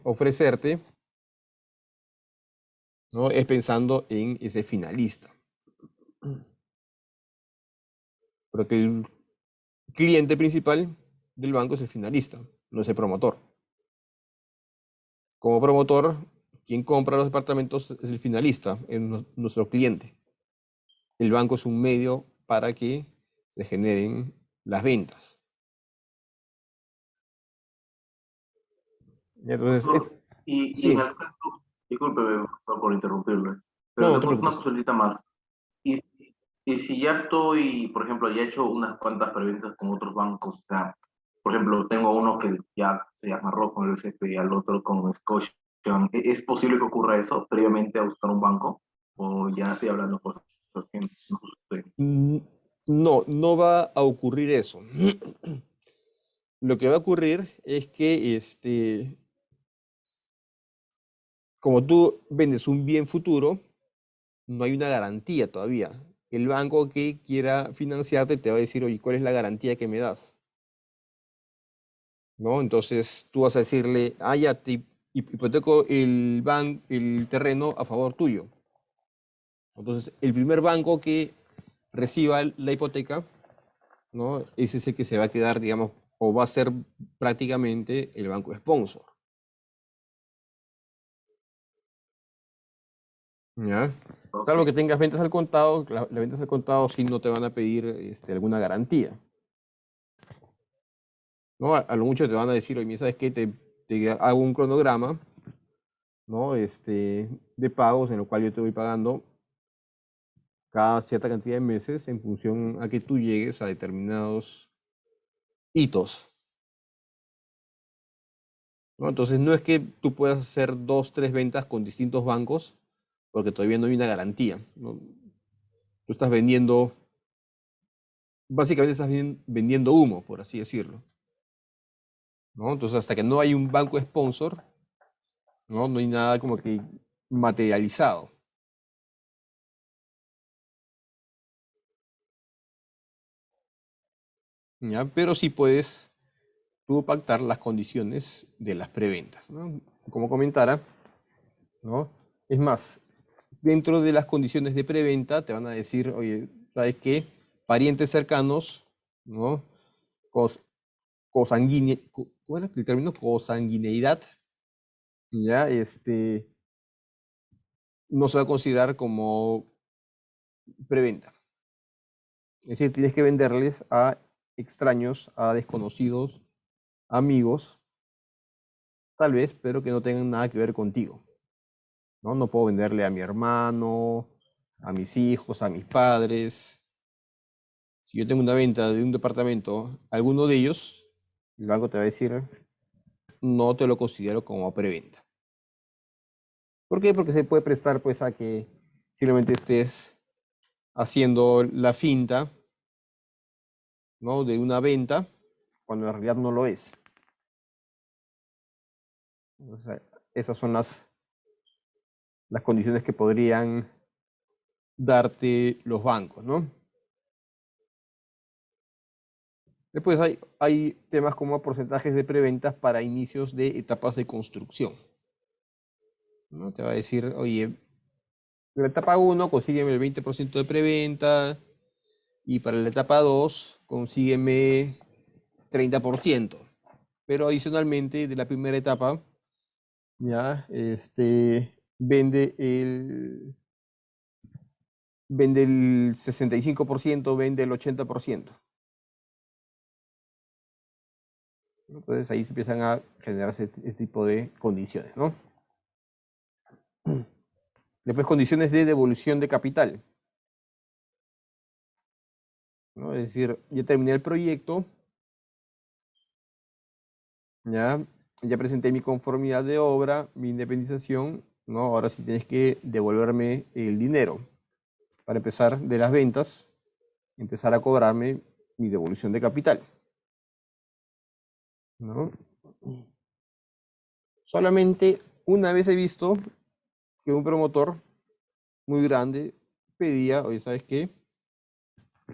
ofrecerte, ¿no? Es pensando en ese finalista. Porque el cliente principal del banco es el finalista, no es el promotor. Como promotor, quien compra los departamentos es el finalista, es nuestro cliente. El banco es un medio para que se generen las ventas. Entonces, Y en sí, el caso, discúlpeme por interrumpirle, pero no te una preocupes. consulta más. Y, y si ya estoy, por ejemplo, ya he hecho unas cuantas preventas con otros bancos, o sea, Por ejemplo, tengo uno que ya se amarró con el CP y al otro con Scotia. ¿Es posible que ocurra eso previamente a buscar un banco? ¿O ya estoy hablando cosas que no suceden? Mm, No, no va a ocurrir eso. Lo que va a ocurrir es que, como tú vendes un bien futuro, no hay una garantía todavía. El banco que quiera financiarte te va a decir, oye, ¿cuál es la garantía que me das? ¿No? Entonces tú vas a decirle, ah, ya te hipoteco el terreno a favor tuyo. Entonces, el primer banco que reciba la hipoteca, ¿no? Ese es el que se va a quedar, digamos, o va a ser prácticamente el banco sponsor. ¿Ya? Ok. Salvo que tengas ventas al contado, las ventas al contado sí no te van a pedir alguna garantía. ¿No? A lo mucho te van a decir, oye, ¿sabes qué? Te hago un cronograma, ¿no? De pagos en lo cual yo te voy pagando cada cierta cantidad de meses en función a que tú llegues a determinados hitos. ¿No? Entonces no es que tú puedas hacer 2, 3 ventas con distintos bancos porque todavía no hay una garantía, ¿no? Tú estás vendiendo, básicamente estás vendiendo humo, por así decirlo, ¿no? Entonces hasta que no hay un banco sponsor, ¿no? No hay nada como que materializado. ¿Ya? Pero sí puedes tú pactar las condiciones de las preventas, ¿no? Como comentara, ¿no? Es más, dentro de las condiciones de preventa te van a decir, oye, ¿sabes qué? Parientes cercanos, ¿no? Cos- ¿Cuál es el término? Cosanguineidad, ¿ya? No se va a considerar como preventa. Es decir, tienes que venderles a extraños, a desconocidos, amigos, tal vez, pero que no tengan nada que ver contigo, ¿no? No puedo venderle a mi hermano, a mis hijos, a mis padres. Si yo tengo una venta de un departamento, alguno de ellos, el banco te va a decir, no te lo considero como preventa. ¿Por qué? Porque se puede prestar pues a que simplemente estés haciendo la finta, ¿no? De una venta cuando en realidad no lo es. O sea, esas son las condiciones que podrían darte los bancos, ¿no? Después hay temas como porcentajes de preventas para inicios de etapas de construcción, ¿no? Te va a decir, oye, en la etapa 1 consígueme el 20% de preventa y para la etapa 2 consígueme 30%. Pero adicionalmente de la primera etapa, ya, vende el 65%, vende el 80%. Entonces ahí se empiezan a generarse este tipo de condiciones, ¿no? Después condiciones de devolución de capital, ¿no? Es decir, ya terminé el proyecto, ya presenté mi conformidad de obra, mi independización, ¿no? Ahora sí tienes que devolverme el dinero para empezar de las ventas, empezar a cobrarme mi devolución de capital, ¿no? Solamente una vez he visto que un promotor muy grande pedía, oye, ¿sabes qué?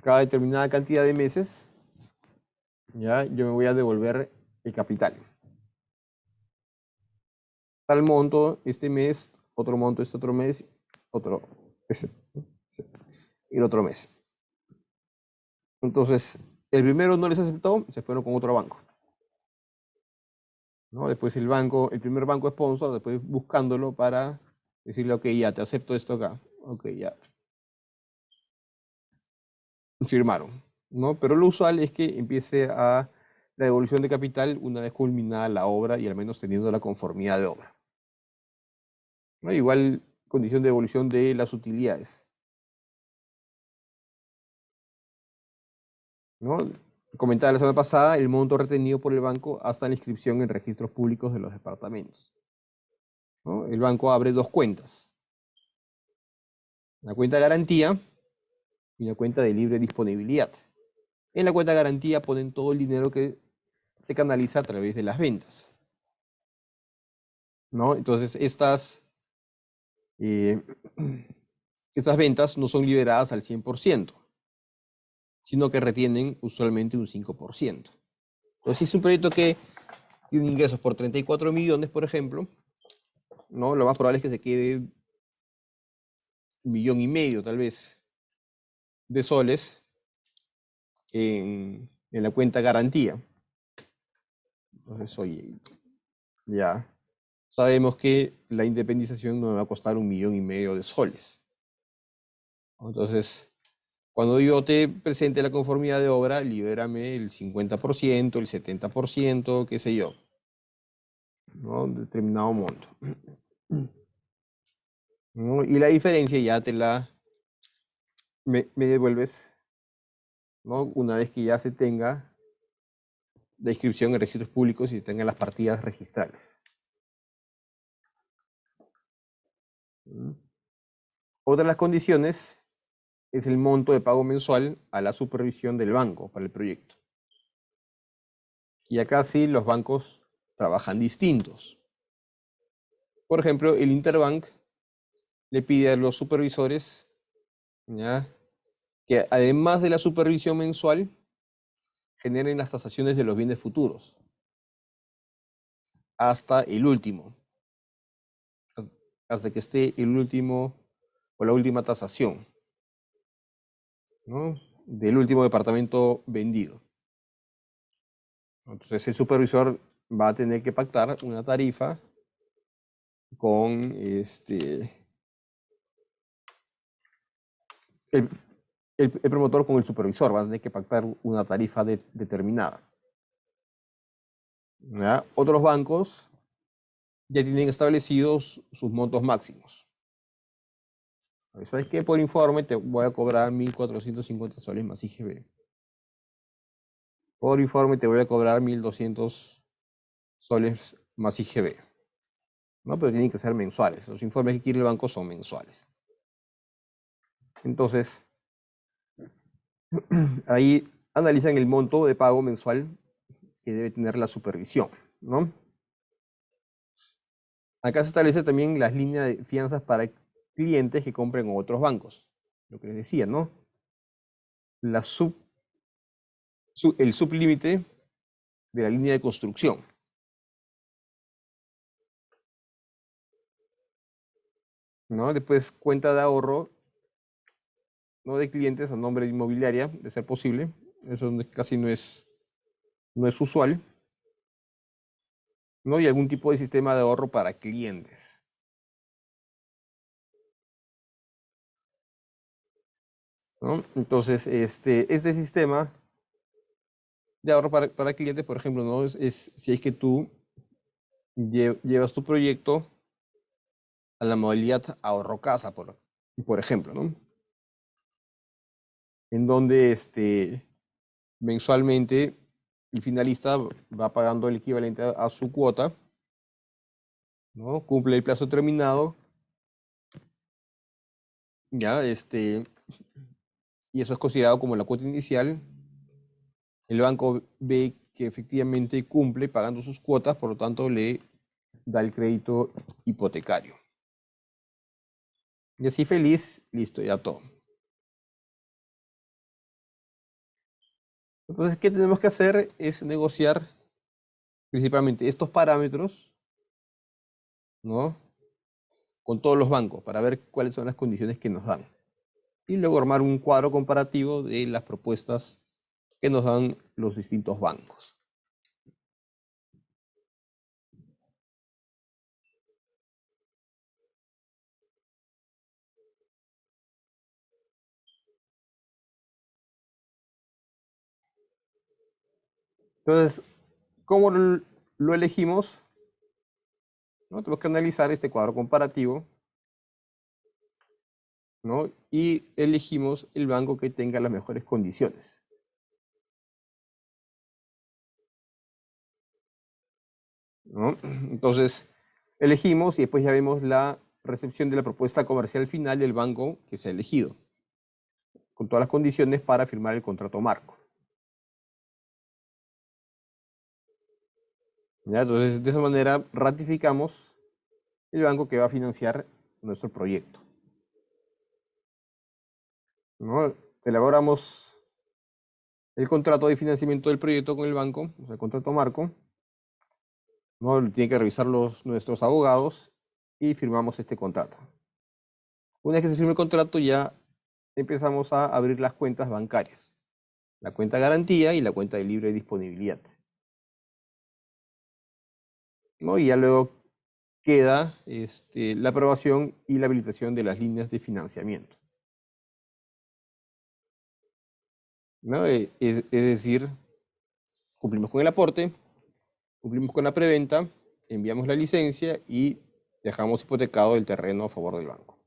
Cada determinada cantidad de meses, ya, yo me voy a devolver el capital. Tal monto este mes, otro monto este otro mes, otro el otro mes. Entonces, el primero no les aceptó, se fueron con otro banco, ¿no? Después el primer banco sponsor, después buscándolo para decirle, ok, ya, te acepto esto acá. Ok, ya. Firmaron, ¿no? Pero lo usual es que empiece la devolución de capital una vez culminada la obra y al menos teniendo la conformidad de obra, ¿no? Igual condición de devolución de las utilidades, ¿no? comentaba la semana pasada, el monto retenido por el banco hasta la inscripción en registros públicos de los departamentos, ¿no? El banco abre dos cuentas, una cuenta de garantía y una cuenta de libre disponibilidad. En la cuenta de garantía ponen todo el dinero que se canaliza a través de las ventas, ¿no? Entonces, estas ventas no son liberadas al 100%, sino que retienen usualmente un 5%. Entonces, si es un proyecto que tiene ingresos por 34 millones, por ejemplo, ¿no? Lo más probable es que se quede 1,5 millones, tal vez, de soles en la cuenta garantía. Entonces, oye, ya sabemos que la independización nos va a costar 1,5 millones de soles. Entonces, cuando yo te presente la conformidad de obra, libérame el 50%, el 70%, qué sé yo, ¿no? Determinado monto, ¿no? Y la diferencia ya me devuelves, ¿no? Una vez que ya se tenga la inscripción en registros públicos y se tengan las partidas registrales. Otra de las condiciones es el monto de pago mensual a la supervisión del banco para el proyecto. Y acá sí los bancos trabajan distintos. Por ejemplo, el Interbank le pide a los supervisores, ¿ya?, que además de la supervisión mensual, generen las tasaciones de los bienes futuros. Hasta el último. Hasta que esté el último o la última tasación, ¿no?, del último departamento vendido. Entonces el supervisor va a tener que pactar una tarifa con el promotor, con el supervisor, va a tener que pactar una tarifa determinada. ¿Ya? Otros bancos ya tienen establecidos sus montos máximos. ¿Sabes qué? Por informe te voy a cobrar 1.450 soles más IGB. Por informe te voy a cobrar 1.200 soles más IGB. ¿No? Pero tienen que ser mensuales. Los informes que quiere el banco son mensuales. Entonces, ahí analizan el monto de pago mensual que debe tener la supervisión, ¿no? Acá se establece también las líneas de fianzas para clientes que compren en otros bancos. Lo que les decía, ¿no? El sublímite de la línea de construcción. ¿No? Después, cuenta de ahorro, ¿no?, de clientes a nombre de inmobiliaria, de ser posible. Eso casi no es usual. ¿No? Y algún tipo de sistema de ahorro para clientes. ¿No? Entonces, este sistema de ahorro para clientes, por ejemplo, ¿no?, es si es que tú llevas tu proyecto a la modalidad ahorro casa, por ejemplo, ¿no?, en donde mensualmente el finalista va pagando el equivalente a su cuota, ¿no? Cumple el plazo terminado, ya, y eso es considerado como la cuota inicial. El banco ve que efectivamente cumple pagando sus cuotas, por lo tanto le da el crédito hipotecario. Y así feliz, listo, ya todo. Entonces, ¿qué tenemos que hacer? Es negociar principalmente estos parámetros, ¿no?, con todos los bancos para ver cuáles son las condiciones que nos dan. Y luego armar un cuadro comparativo de las propuestas que nos dan los distintos bancos. Entonces, ¿cómo lo elegimos? ¿No? Tenemos que analizar este cuadro comparativo, ¿no?, y elegimos el banco que tenga las mejores condiciones. ¿no? Entonces, elegimos y después ya vemos la recepción de la propuesta comercial final del banco que se ha elegido, con todas las condiciones para firmar el contrato marco. ¿Ya? Entonces, de esa manera ratificamos el banco que va a financiar nuestro proyecto, ¿no? Elaboramos el contrato de financiamiento del proyecto con el banco, o sea, el contrato marco, ¿no? Lo tienen que revisar nuestros abogados y firmamos este contrato. Una vez que se firme el contrato, ya empezamos a abrir las cuentas bancarias, la cuenta garantía y la cuenta de libre disponibilidad, ¿no? Y ya luego queda la aprobación y la habilitación de las líneas de financiamiento, ¿no? Es decir, cumplimos con el aporte, cumplimos con la preventa, enviamos la licencia y dejamos hipotecado el terreno a favor del banco,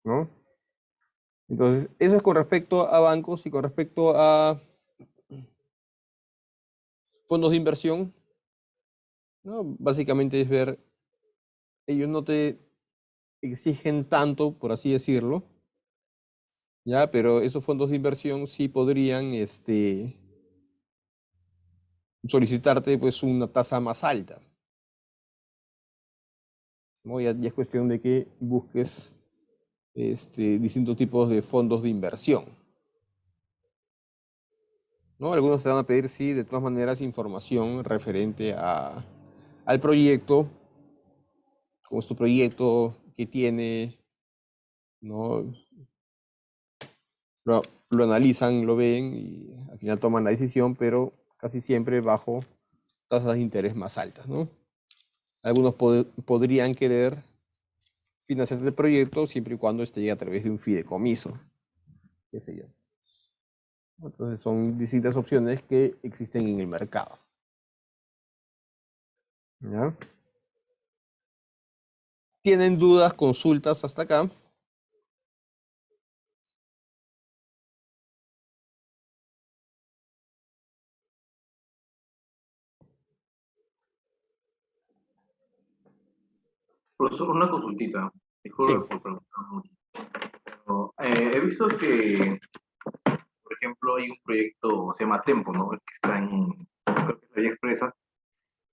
¿no? Entonces, eso es con respecto a bancos y con respecto a fondos de inversión, ¿no? Básicamente es ver, ellos no te exigen tanto, por así decirlo, ¿ya? Pero esos fondos de inversión sí podrían solicitarte pues una tasa más alta, ¿no? Ya es cuestión de que busques distintos tipos de fondos de inversión, ¿no? Algunos te van a pedir, sí, de todas maneras, información referente al proyecto, cómo es tu proyecto, qué tiene, ¿no? Lo analizan, lo ven y al final toman la decisión, pero casi siempre bajo tasas de interés más altas, ¿no? Algunos podrían querer financiar el proyecto siempre y cuando llegue a través de un fideicomiso, qué sé yo. Entonces son distintas opciones que existen en el mercado, ¿ya? ¿Tienen dudas, consultas hasta acá? Profesor, una consultita. Sí. Disculpe por preguntar mucho. Pero, he visto que, por ejemplo, hay un proyecto, se llama Tempo, ¿no? Que está creo que es la Vía Expresa,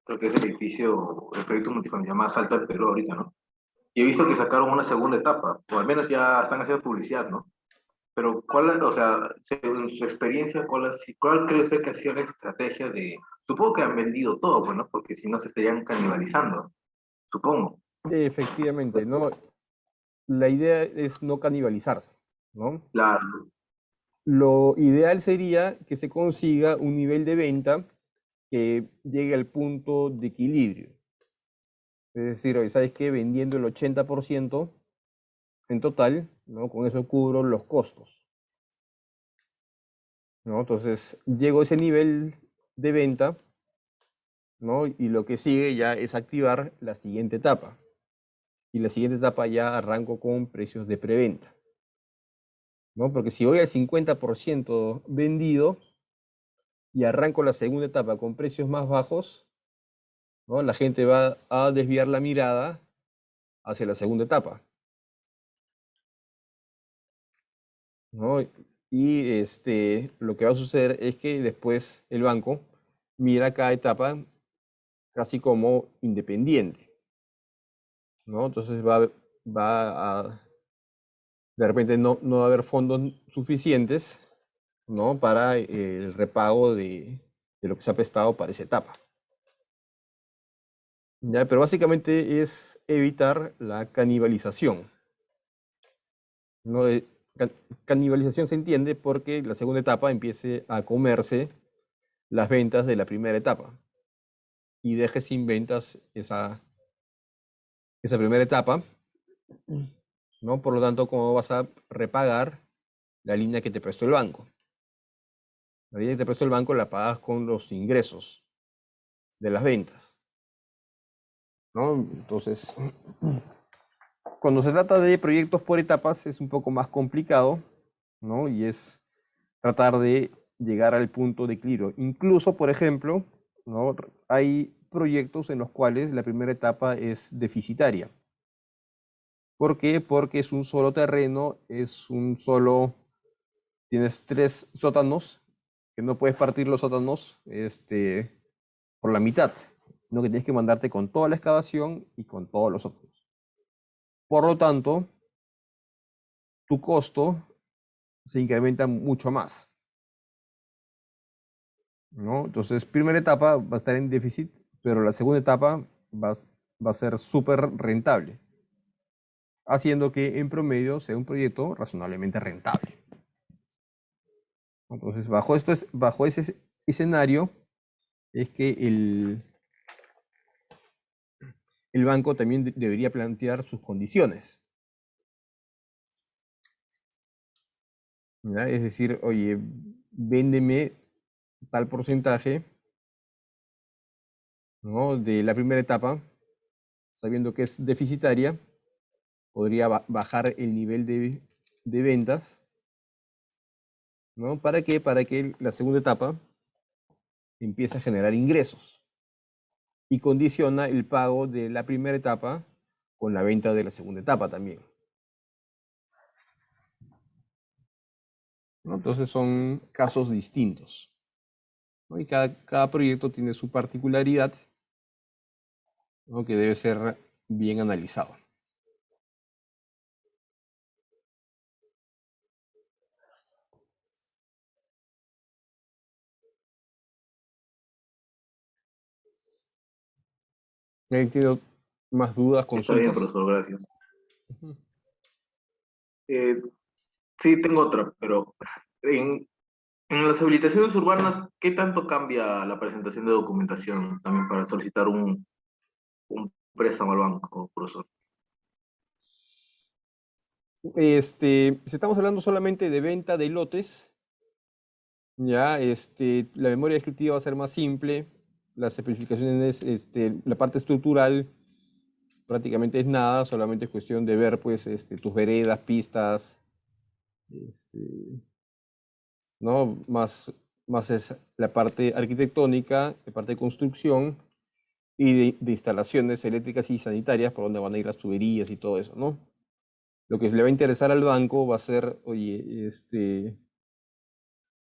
creo que es el edificio, el proyecto multifamiliar más alto del Perú ahorita, ¿no? Y he visto que sacaron una segunda etapa, o al menos ya están haciendo publicidad, ¿no? Pero, o sea, según su experiencia, ¿cuál cree usted que ha sido la estrategia de, supongo que han vendido todo, pues, ¿no? Porque si no se estarían canibalizando, supongo. Efectivamente, ¿no? La idea es no canibalizarse, ¿no? Claro, Lo ideal sería que se consiga un nivel de venta que llegue al punto de equilibrio. Es decir, oye, ¿sabes qué? Vendiendo el 80% en total, ¿no? Con eso cubro los costos, ¿no? Entonces, llego a ese nivel de venta, ¿no? Y lo que sigue ya es activar la siguiente etapa. Y la siguiente etapa ya arranco con precios de preventa, ¿no? Porque si voy al 50% vendido y arranco la segunda etapa con precios más bajos, ¿no? La gente va a desviar la mirada hacia la segunda etapa, ¿no? Y lo que va a suceder es que después el banco mira cada etapa casi como independiente, ¿no? Entonces va a, de repente no va a haber fondos suficientes, ¿no? Para el repago de lo que se ha prestado para esa etapa. ¿Ya? Pero básicamente es evitar la canibalización, ¿no? Canibalización se entiende porque la segunda etapa empiece a comerse las ventas de la primera etapa y deje sin ventas esa primera etapa, ¿no? Por lo tanto, ¿cómo vas a repagar la línea que te prestó el banco? La línea que te prestó el banco la pagas con los ingresos de las ventas, ¿no? Entonces, cuando se trata de proyectos por etapas es un poco más complicado, ¿no? Y es tratar de llegar al punto de equilibrio. Incluso, por ejemplo, ¿no? Hay proyectos en los cuales la primera etapa es deficitaria. ¿Por qué? Porque es un solo terreno, tienes 3 sótanos, que no puedes partir los sótanos por la mitad, sino que tienes que mandarte con toda la excavación y con todos los sótanos. Por lo tanto, tu costo se incrementa mucho más, ¿no? Entonces, primera etapa va a estar en déficit, pero la segunda etapa va a ser súper rentable, haciendo que en promedio sea un proyecto razonablemente rentable. Entonces, bajo ese escenario es que el banco también debería plantear sus condiciones, ¿ya? Es decir, oye, véndeme tal porcentaje, ¿no? De la primera etapa, sabiendo que es deficitaria, podría bajar el nivel de ventas, ¿no? ¿Para qué? Para que la segunda etapa empiece a generar ingresos y condiciona el pago de la primera etapa con la venta de la segunda etapa también, ¿no? Entonces son casos distintos, ¿no? Y cada proyecto tiene su particularidad, ¿no? Que debe ser bien analizado. ¿Alguien tiene más dudas, Está bien, consultas? profesor, gracias. Ujú. Eh, sí, tengo otra, pero en las habilitaciones urbanas, ¿qué tanto cambia la presentación de documentación también para solicitar un préstamo al banco, profesor? Si estamos hablando solamente de venta de lotes, ya, la memoria descriptiva va a ser más simple, las especificaciones, la parte estructural prácticamente es nada, solamente es cuestión de ver, pues, tus veredas, pistas, este, ¿no? Más es la parte arquitectónica, la parte de construcción y de instalaciones eléctricas y sanitarias, por donde van a ir las tuberías y todo eso, ¿no? Lo que le va a interesar al banco va a ser, oye,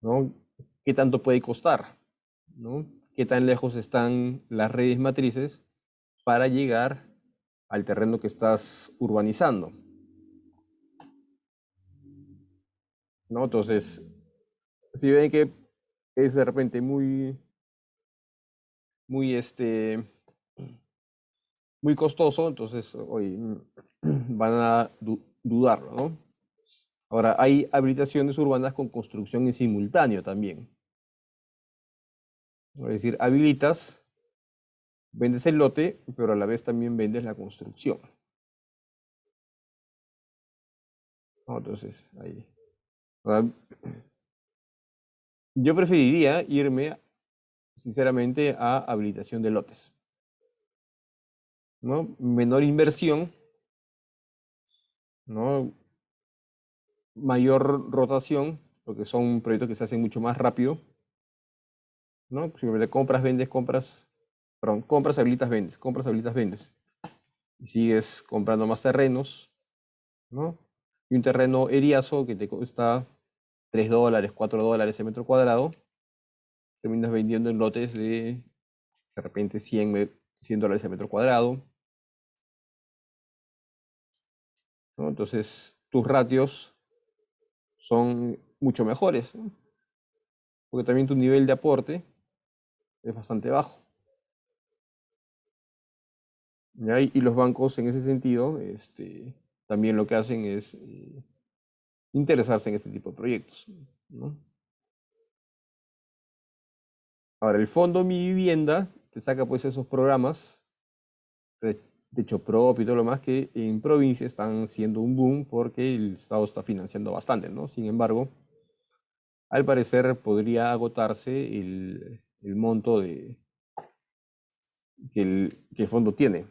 ¿no? ¿Qué tanto puede costar? ¿No? ¿Qué tan lejos están las redes matrices para llegar al terreno que estás urbanizando? ¿No? Entonces, si ven que es de repente muy, muy costoso, entonces, oye, van a dudarlo, ¿no? Ahora, hay habilitaciones urbanas con construcción en simultáneo también. Es decir, habilitas, vendes el lote, pero a la vez también vendes la construcción, ¿no? Entonces, ahí. Ahora, yo preferiría irme, sinceramente, a habilitación de lotes, ¿no? Menor inversión, ¿no? Mayor rotación, porque son proyectos que se hacen mucho más rápido, ¿no? Simplemente compras, vendes, perdón, compras, habilitas, vendes. Y sigues comprando más terrenos, ¿no? Y un terreno eriazo que te cuesta $3, $4 el metro cuadrado, terminas vendiendo en lotes de repente $100 el metro cuadrado, ¿no? Entonces, tus ratios son mucho mejores, ¿no? Porque también tu nivel de aporte es bastante bajo, ¿ya? Y los bancos en ese sentido, también lo que hacen es interesarse en este tipo de proyectos, ¿no? Ahora, el fondo Mi Vivienda te saca pues esos programas de techo propio y todo lo más que en provincia están siendo un boom porque el Estado está financiando bastante, ¿no? Sin embargo, al parecer podría agotarse el monto que el fondo tiene,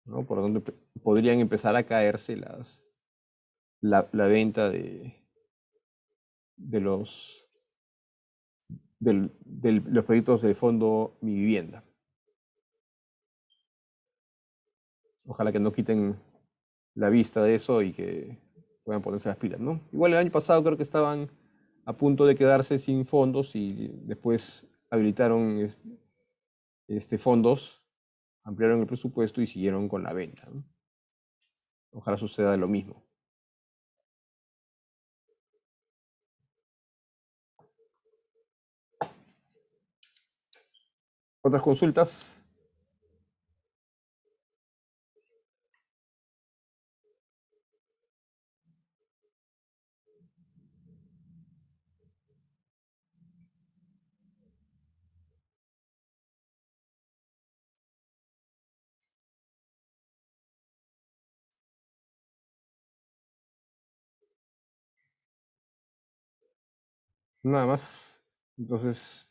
¿no? Por lo tanto, podrían empezar a caerse la venta de los los proyectos de fondo Mi Vivienda. Ojalá que no quiten la vista de eso y que puedan ponerse las pilas, ¿no? Igual el año pasado creo que estaban a punto de quedarse sin fondos y después habilitaron fondos, ampliaron el presupuesto y siguieron con la venta, ¿no? Ojalá suceda lo mismo. ¿Otras consultas? Nada más. Entonces,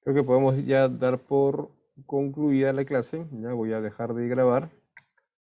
creo que podemos ya dar por concluida la clase. Ya voy a dejar de grabar.